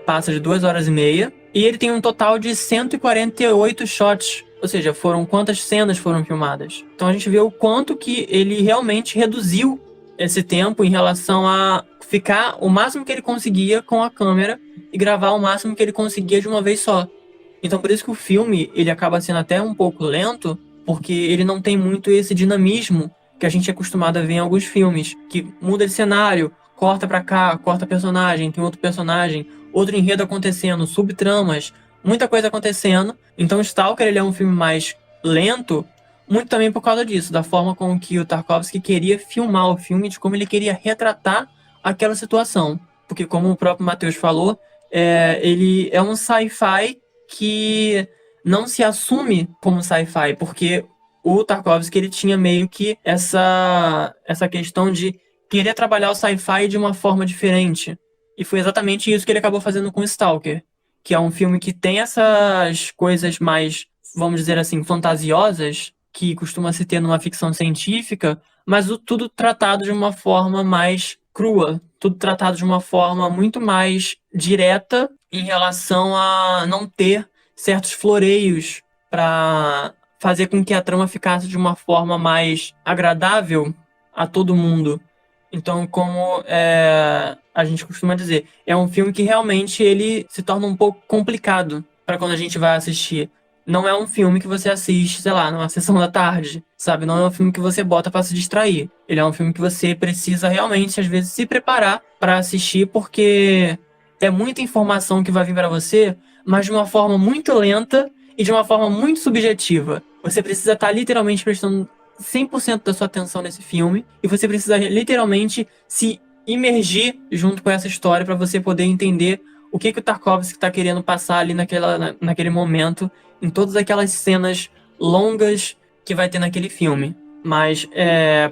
passa de 2 horas e meia. E ele tem um total de 148 shots. Ou seja, quantas cenas foram filmadas. Então a gente vê o quanto que ele realmente reduziu esse tempo em relação a ficar o máximo que ele conseguia com a câmera e gravar o máximo que ele conseguia de uma vez só. Então por isso que o filme ele acaba sendo até um pouco lento, porque ele não tem muito esse dinamismo que a gente é acostumado a ver em alguns filmes, que muda de cenário, corta pra cá, corta personagem, tem outro personagem, outro enredo acontecendo, subtramas, muita coisa acontecendo. Então Stalker ele é um filme mais lento, muito também por causa disso, da forma com que o Tarkovsky queria filmar o filme, de como ele queria retratar aquela situação. Porque como o próprio Matheus falou, ele é um sci-fi que não se assume como sci-fi, porque o Tarkovsky ele tinha meio que essa questão de querer trabalhar o sci-fi de uma forma diferente. E foi exatamente isso que ele acabou fazendo com Stalker, que é um filme que tem essas coisas mais, vamos dizer assim, fantasiosas, que costuma se ter numa ficção científica, mas tudo tratado de uma forma mais crua, tudo tratado de uma forma muito mais direta em relação a não ter certos floreios para fazer com que a trama ficasse de uma forma mais agradável a todo mundo. Então, como a gente costuma dizer. É um filme que realmente ele se torna um pouco complicado para quando a gente vai assistir. Não é um filme que você assiste, sei lá, numa sessão da tarde, sabe? Não é um filme que você bota para se distrair. Ele é um filme que você precisa realmente, às vezes, se preparar para assistir, porque é muita informação que vai vir para você, mas de uma forma muito lenta e de uma forma muito subjetiva. Você precisa estar literalmente prestando 100% da sua atenção nesse filme e você precisa literalmente se imergir junto com essa história para você poder entender o que o Tarkovsky está querendo passar ali naquele momento, em todas aquelas cenas longas que vai ter naquele filme. Mas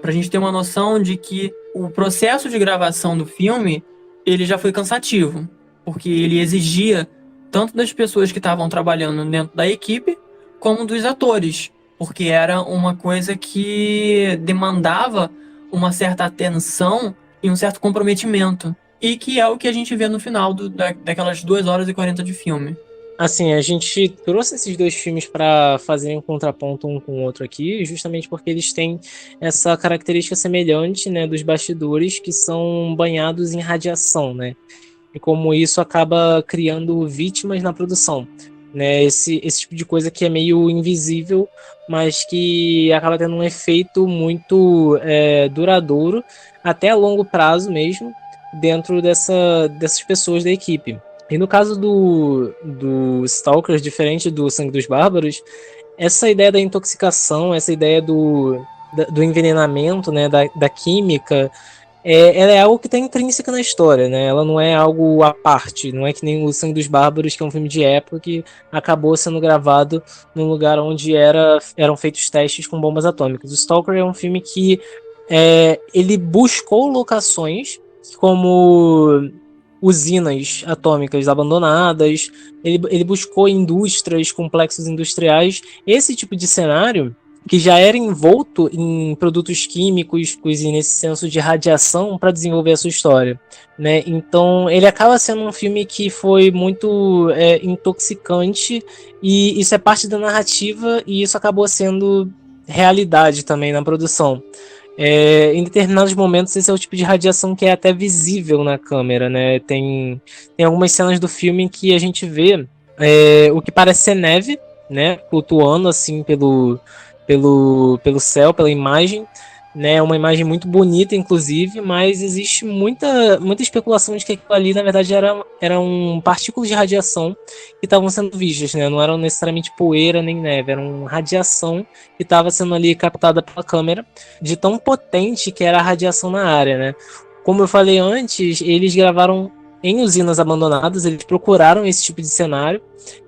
pra gente ter uma noção de que o processo de gravação do filme, ele já foi cansativo, porque ele exigia tanto das pessoas que estavam trabalhando dentro da equipe, como dos atores, porque era uma coisa que demandava uma certa atenção e um certo comprometimento, e que é o que a gente vê no final daquelas 2 horas e 40 de filme. Assim, a gente trouxe esses dois filmes para fazerem um contraponto um com o outro aqui, justamente porque eles têm essa característica semelhante, né, dos bastidores, que são banhados em radiação, né? E como isso acaba criando vítimas na produção, né? Esse tipo de coisa que é meio invisível, mas que acaba tendo um efeito muito duradouro, até a longo prazo mesmo, dentro dessas pessoas da equipe. E no caso do Stalker, diferente do Sangue dos Bárbaros, essa ideia da intoxicação, essa ideia do envenenamento, né, da química, ela é algo que está intrínseca na história, né? Ela não é algo à parte, não é que nem o Sangue dos Bárbaros, que é um filme de época que acabou sendo gravado num lugar onde eram feitos testes com bombas atômicas. O Stalker é um filme que ele buscou locações como usinas atômicas abandonadas, ele buscou indústrias, complexos industriais, esse tipo de cenário que já era envolto em produtos químicos e nesse senso de radiação para desenvolver a sua história, né? Então ele acaba sendo um filme que foi muito intoxicante, e isso é parte da narrativa, e isso acabou sendo realidade também na produção. Em determinados momentos esse é o tipo de radiação que é até visível na câmera, né? Tem algumas cenas do filme em que a gente vê o que parece ser neve, né? Flutuando assim pelo céu, pela imagem, né? Uma imagem muito bonita, inclusive, mas existe muita especulação de que aquilo ali, na verdade, eram partículas de radiação que estavam sendo vistas, né? Não eram necessariamente poeira nem neve, eram radiação que estava sendo ali captada pela câmera, de tão potente que era a radiação na área, né? Como eu falei antes, eles gravaram em usinas abandonadas, eles procuraram esse tipo de cenário,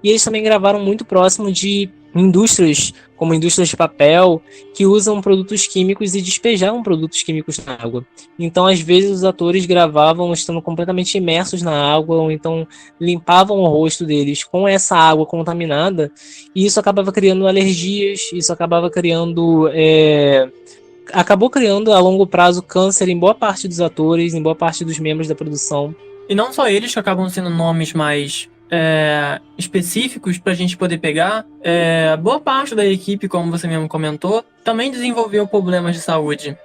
e eles também gravaram muito próximo de indústrias, como indústrias de papel, que usam produtos químicos e despejavam produtos químicos na água. Então, às vezes, os atores gravavam estando completamente imersos na água, ou então limpavam o rosto deles com essa água contaminada, e isso acabava criando alergias, isso acabava criando... acabou criando a longo prazo câncer em boa parte dos atores, em boa parte dos membros da produção. E não só eles que acabam sendo nomes mais específicos pra gente poder pegar, boa parte da equipe, como você mesmo comentou, também desenvolveu problemas de saúde.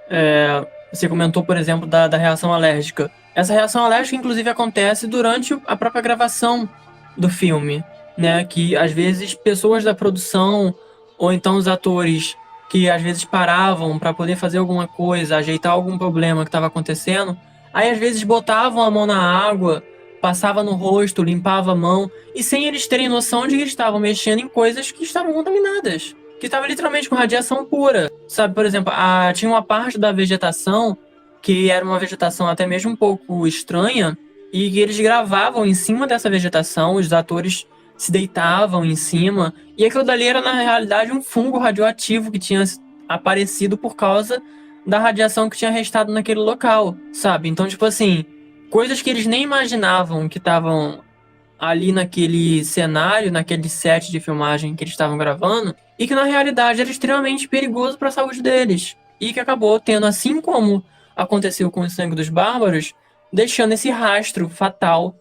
Você comentou, por exemplo, da reação alérgica. Essa reação alérgica, inclusive, acontece durante a própria gravação do filme, né? Que, às vezes, pessoas da produção, ou então os atores, que às vezes paravam para poder fazer alguma coisa, ajeitar algum problema que estava acontecendo, aí às vezes botavam a mão na água, passava no rosto, limpava a mão, e sem eles terem noção de que eles estavam mexendo em coisas que estavam contaminadas, que estavam literalmente com radiação pura, sabe? Por exemplo, tinha uma parte da vegetação que era uma vegetação até mesmo um pouco estranha, e que eles gravavam em cima dessa vegetação, os atores se deitavam em cima, e aquilo dali era na realidade um fungo radioativo que tinha aparecido por causa da radiação que tinha restado naquele local, sabe? Então, tipo assim, coisas que eles nem imaginavam que estavam ali naquele cenário, naquele set de filmagem que eles estavam gravando, e que na realidade era extremamente perigoso para a saúde deles, e que acabou tendo, assim como aconteceu com o Sangue dos Bárbaros, deixando esse rastro fatal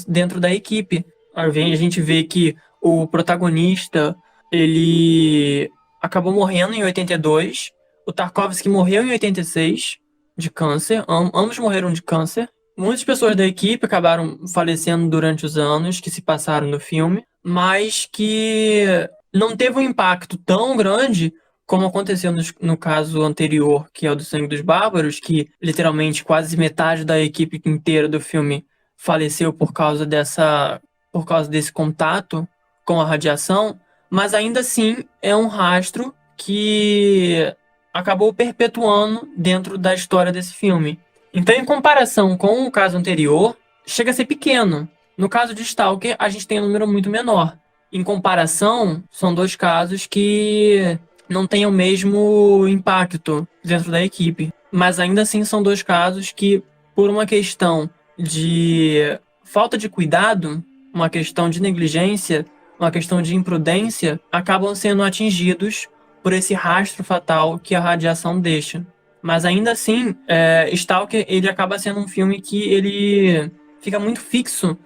dentro da equipe. A gente vê que o protagonista, ele acabou morrendo em 82, o Tarkovsky morreu em 86 de câncer, ambos morreram de câncer Muitas pessoas da equipe acabaram falecendo durante os anos que se passaram no filme, mas que não teve um impacto tão grande como aconteceu no caso anterior, que é o do Sangue dos Bárbaros, que literalmente quase metade da equipe inteira do filme faleceu por causa desse contato com a radiação, mas ainda assim é um rastro que acabou perpetuando dentro da história desse filme. Então, em comparação com o caso anterior, chega a ser pequeno. No caso de Stalker, a gente tem um número muito menor. Em comparação, são dois casos que não têm o mesmo impacto dentro da equipe. Mas ainda assim são dois casos que, por uma questão de falta de cuidado, uma questão de negligência, uma questão de imprudência, acabam sendo atingidos por esse rastro fatal que a radiação deixa. Mas ainda assim, Stalker ele acaba sendo um filme que ele fica muito fixo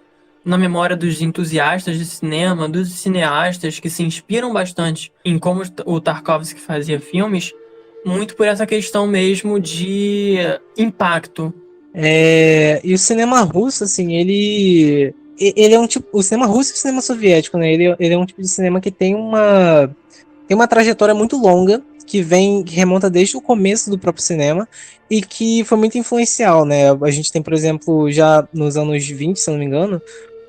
na memória dos entusiastas de cinema, dos cineastas que se inspiram bastante em como o Tarkovsky fazia filmes, muito por essa questão mesmo de impacto. E o cinema russo, assim, ele é um tipo, o cinema russo e o cinema soviético, né? Ele é um tipo de cinema que tem uma trajetória muito longa, que remonta desde o começo do próprio cinema e que foi muito influencial, né? A gente tem, por exemplo, já nos anos 20, se eu não me engano,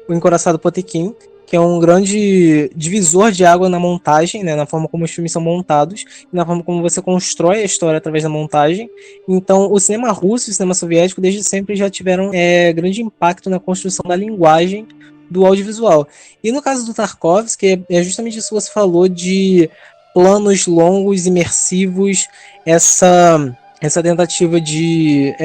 o Encoraçado Potemkin, que é um grande divisor de água na montagem, né? Na forma como os filmes são montados e na forma como você constrói a história através da montagem. Então, o cinema russo e o cinema soviético desde sempre já tiveram grande impacto na construção da linguagem do audiovisual. E no caso do Tarkovsky, é justamente isso que você falou de planos longos, imersivos, essa tentativa de...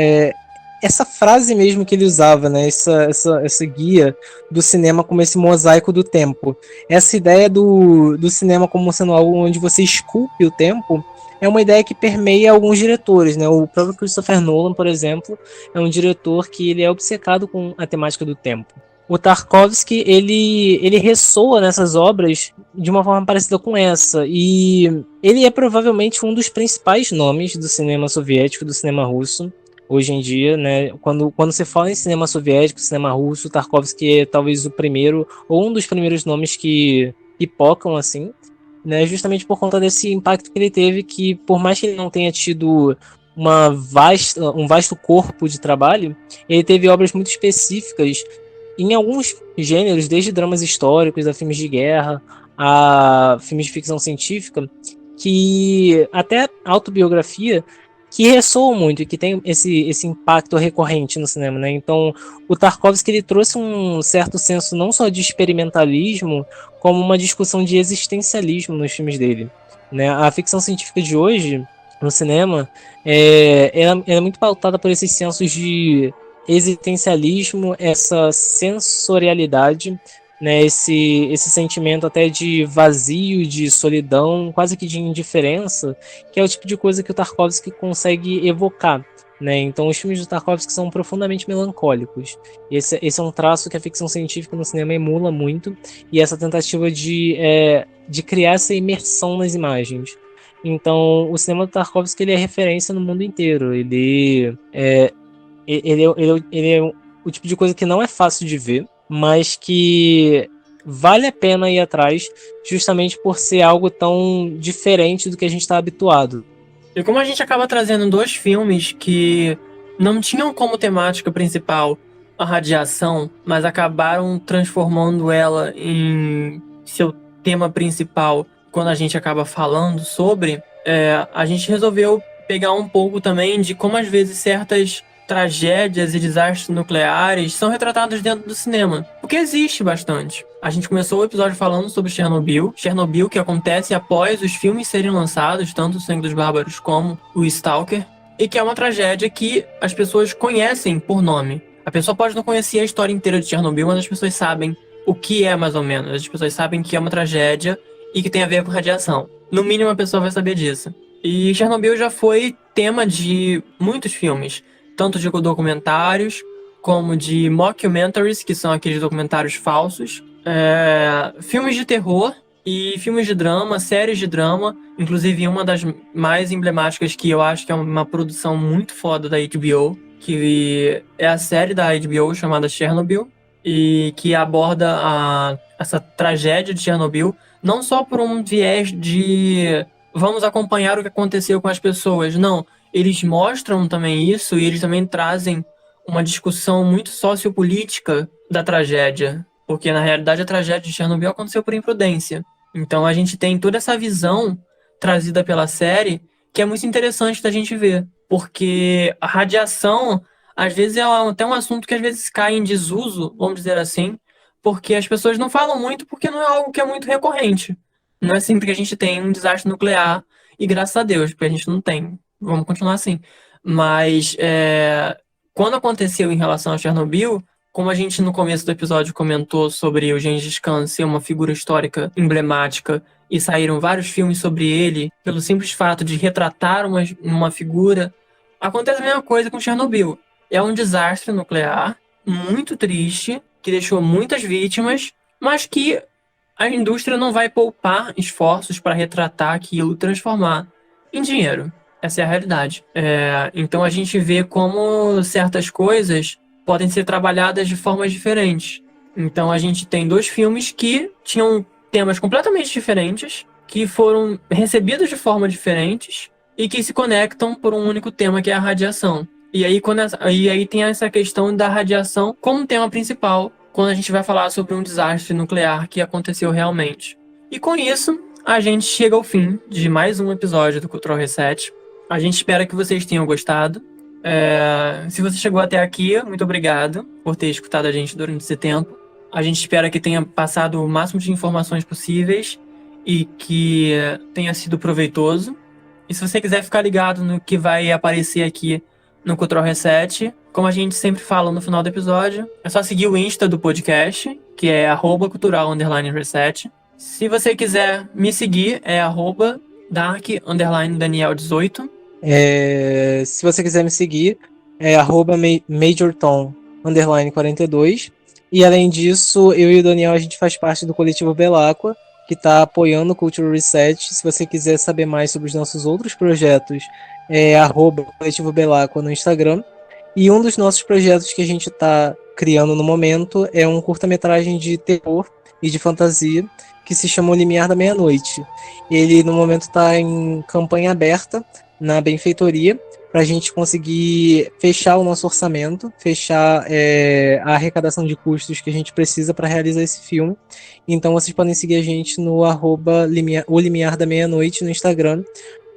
essa frase mesmo que ele usava, né? Essa guia do cinema como esse mosaico do tempo. Essa ideia do cinema como sendo algo onde você esculpe o tempo é uma ideia que permeia alguns diretores, né? O próprio Christopher Nolan, por exemplo, é um diretor que ele é obcecado com a temática do tempo. O Tarkovsky, ele ressoa nessas obras de uma forma parecida com essa, e ele é provavelmente um dos principais nomes do cinema soviético, do cinema russo, hoje em dia, né? Quando se fala em cinema soviético, cinema russo, Tarkovsky é talvez o primeiro, ou um dos primeiros nomes que pipocam, assim, né? Justamente por conta desse impacto que ele teve, que por mais que ele não tenha tido um vasto corpo de trabalho, ele teve obras muito específicas em alguns gêneros, desde dramas históricos, a filmes de guerra, a filmes de ficção científica, que até autobiografia, que ressoam muito e que tem esse impacto recorrente no cinema, né? Então, o Tarkovsky ele trouxe um certo senso não só de experimentalismo, como uma discussão de existencialismo nos filmes dele, né? A ficção científica de hoje, no cinema, ela é muito pautada por esses sensos de existencialismo, essa sensorialidade, né, esse sentimento até de vazio, de solidão, quase que de indiferença, que é o tipo de coisa que o Tarkovsky consegue evocar, né? Então os filmes do Tarkovsky são profundamente melancólicos. Esse é um traço que a ficção científica no cinema emula muito, e essa tentativa de criar essa imersão nas imagens. Então o cinema do Tarkovsky ele é referência no mundo inteiro. Ele é o tipo de coisa que não é fácil de ver, mas que vale a pena ir atrás, justamente por ser algo tão diferente do que a gente está habituado. E como a gente acaba trazendo dois filmes que não tinham como temática principal a radiação, mas acabaram transformando ela em seu tema principal quando a gente acaba falando sobre, a gente resolveu pegar um pouco também de como às vezes certas tragédias e desastres nucleares são retratados dentro do cinema, porque existe bastante. A gente começou o episódio falando sobre Chernobyl, que acontece após os filmes serem lançados, tanto o Sangue dos Bárbaros como o Stalker, e que é uma tragédia que as pessoas conhecem por nome. A pessoa pode não conhecer a história inteira de Chernobyl, mas as pessoas sabem o que é mais ou menos. As pessoas sabem que é uma tragédia e que tem a ver com radiação. No mínimo a pessoa vai saber disso. E Chernobyl já foi tema de muitos filmes, tanto de documentários, como de mockumentaries, que são aqueles documentários falsos, filmes de terror e filmes de drama, séries de drama, inclusive uma das mais emblemáticas que eu acho que é uma produção muito foda da HBO, que é a série da HBO chamada Chernobyl, e que aborda essa tragédia de Chernobyl, não só por um viés de vamos acompanhar o que aconteceu com as pessoas, não. Eles mostram também isso e eles também trazem uma discussão muito sociopolítica da tragédia, porque na realidade a tragédia de Chernobyl aconteceu por imprudência. Então a gente tem toda essa visão trazida pela série que é muito interessante da gente ver, porque a radiação às vezes é até um assunto que às vezes cai em desuso, vamos dizer assim, porque as pessoas não falam muito porque não é algo que é muito recorrente. Não é sempre que a gente tem um desastre nuclear, e graças a Deus, porque a gente não tem. Vamos continuar assim. Mas quando aconteceu em relação a Chernobyl, como a gente no começo do episódio comentou sobre o Gengis Khan ser uma figura histórica emblemática e saíram vários filmes sobre ele, pelo simples fato de retratar uma figura, acontece a mesma coisa com Chernobyl. É um desastre nuclear muito triste, que deixou muitas vítimas, mas que a indústria não vai poupar esforços para retratar aquilo, transformar em dinheiro. Essa é a realidade. Então a gente vê como certas coisas podem ser trabalhadas de formas diferentes. Então a gente tem 2 filmes que tinham temas completamente diferentes, que foram recebidos de formas diferentes e que se conectam por um único tema, que é a radiação. E aí tem essa questão da radiação como tema principal quando a gente vai falar sobre um desastre nuclear que aconteceu realmente. E com isso, a gente chega ao fim de mais um episódio do Cultural Reset. A gente espera que vocês tenham gostado. Se você chegou até aqui, muito obrigado por ter escutado a gente durante esse tempo. A gente espera que tenha passado o máximo de informações possíveis e que tenha sido proveitoso. E se você quiser ficar ligado no que vai aparecer aqui no Cultural Reset, como a gente sempre fala no final do episódio, é só seguir o Insta do podcast, que é @cultural_reset. Se você quiser me seguir, é @dark_daniel18. Se você quiser me seguir, é @majortom_42. E além disso, eu e o Daniel, a gente faz parte do coletivo Belacqua, que está apoiando o Cultural Reset. Se você quiser saber mais sobre os nossos outros projetos, é @coletivo Belacqua no Instagram. E um dos nossos projetos que a gente está criando no momento é um curta-metragem de terror e de fantasia que se chama O Limiar da Meia-Noite. Ele no momento está em campanha aberta na benfeitoria para a gente conseguir fechar o nosso orçamento, fechar a arrecadação de custos que a gente precisa para realizar esse filme. Então vocês podem seguir a gente no O Limiar da Meia-Noite no Instagram,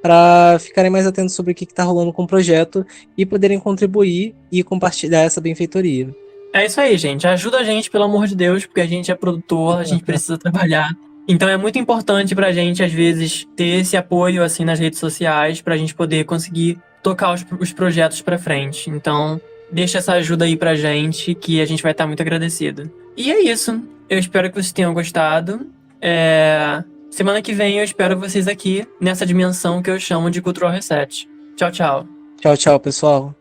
para ficarem mais atentos sobre o que está rolando com o projeto e poderem contribuir e compartilhar essa benfeitoria. É isso aí, gente. Ajuda a gente, pelo amor de Deus, porque a gente é produtor, a gente precisa trabalhar. Então é muito importante pra gente, às vezes, ter esse apoio assim nas redes sociais, pra gente poder conseguir tocar os projetos pra frente. Então, deixa essa ajuda aí pra gente, que a gente vai estar muito agradecido. E é isso. Eu espero que vocês tenham gostado. Semana que vem eu espero vocês aqui nessa dimensão que eu chamo de Cultural Reset. Tchau, tchau. Tchau, tchau, pessoal.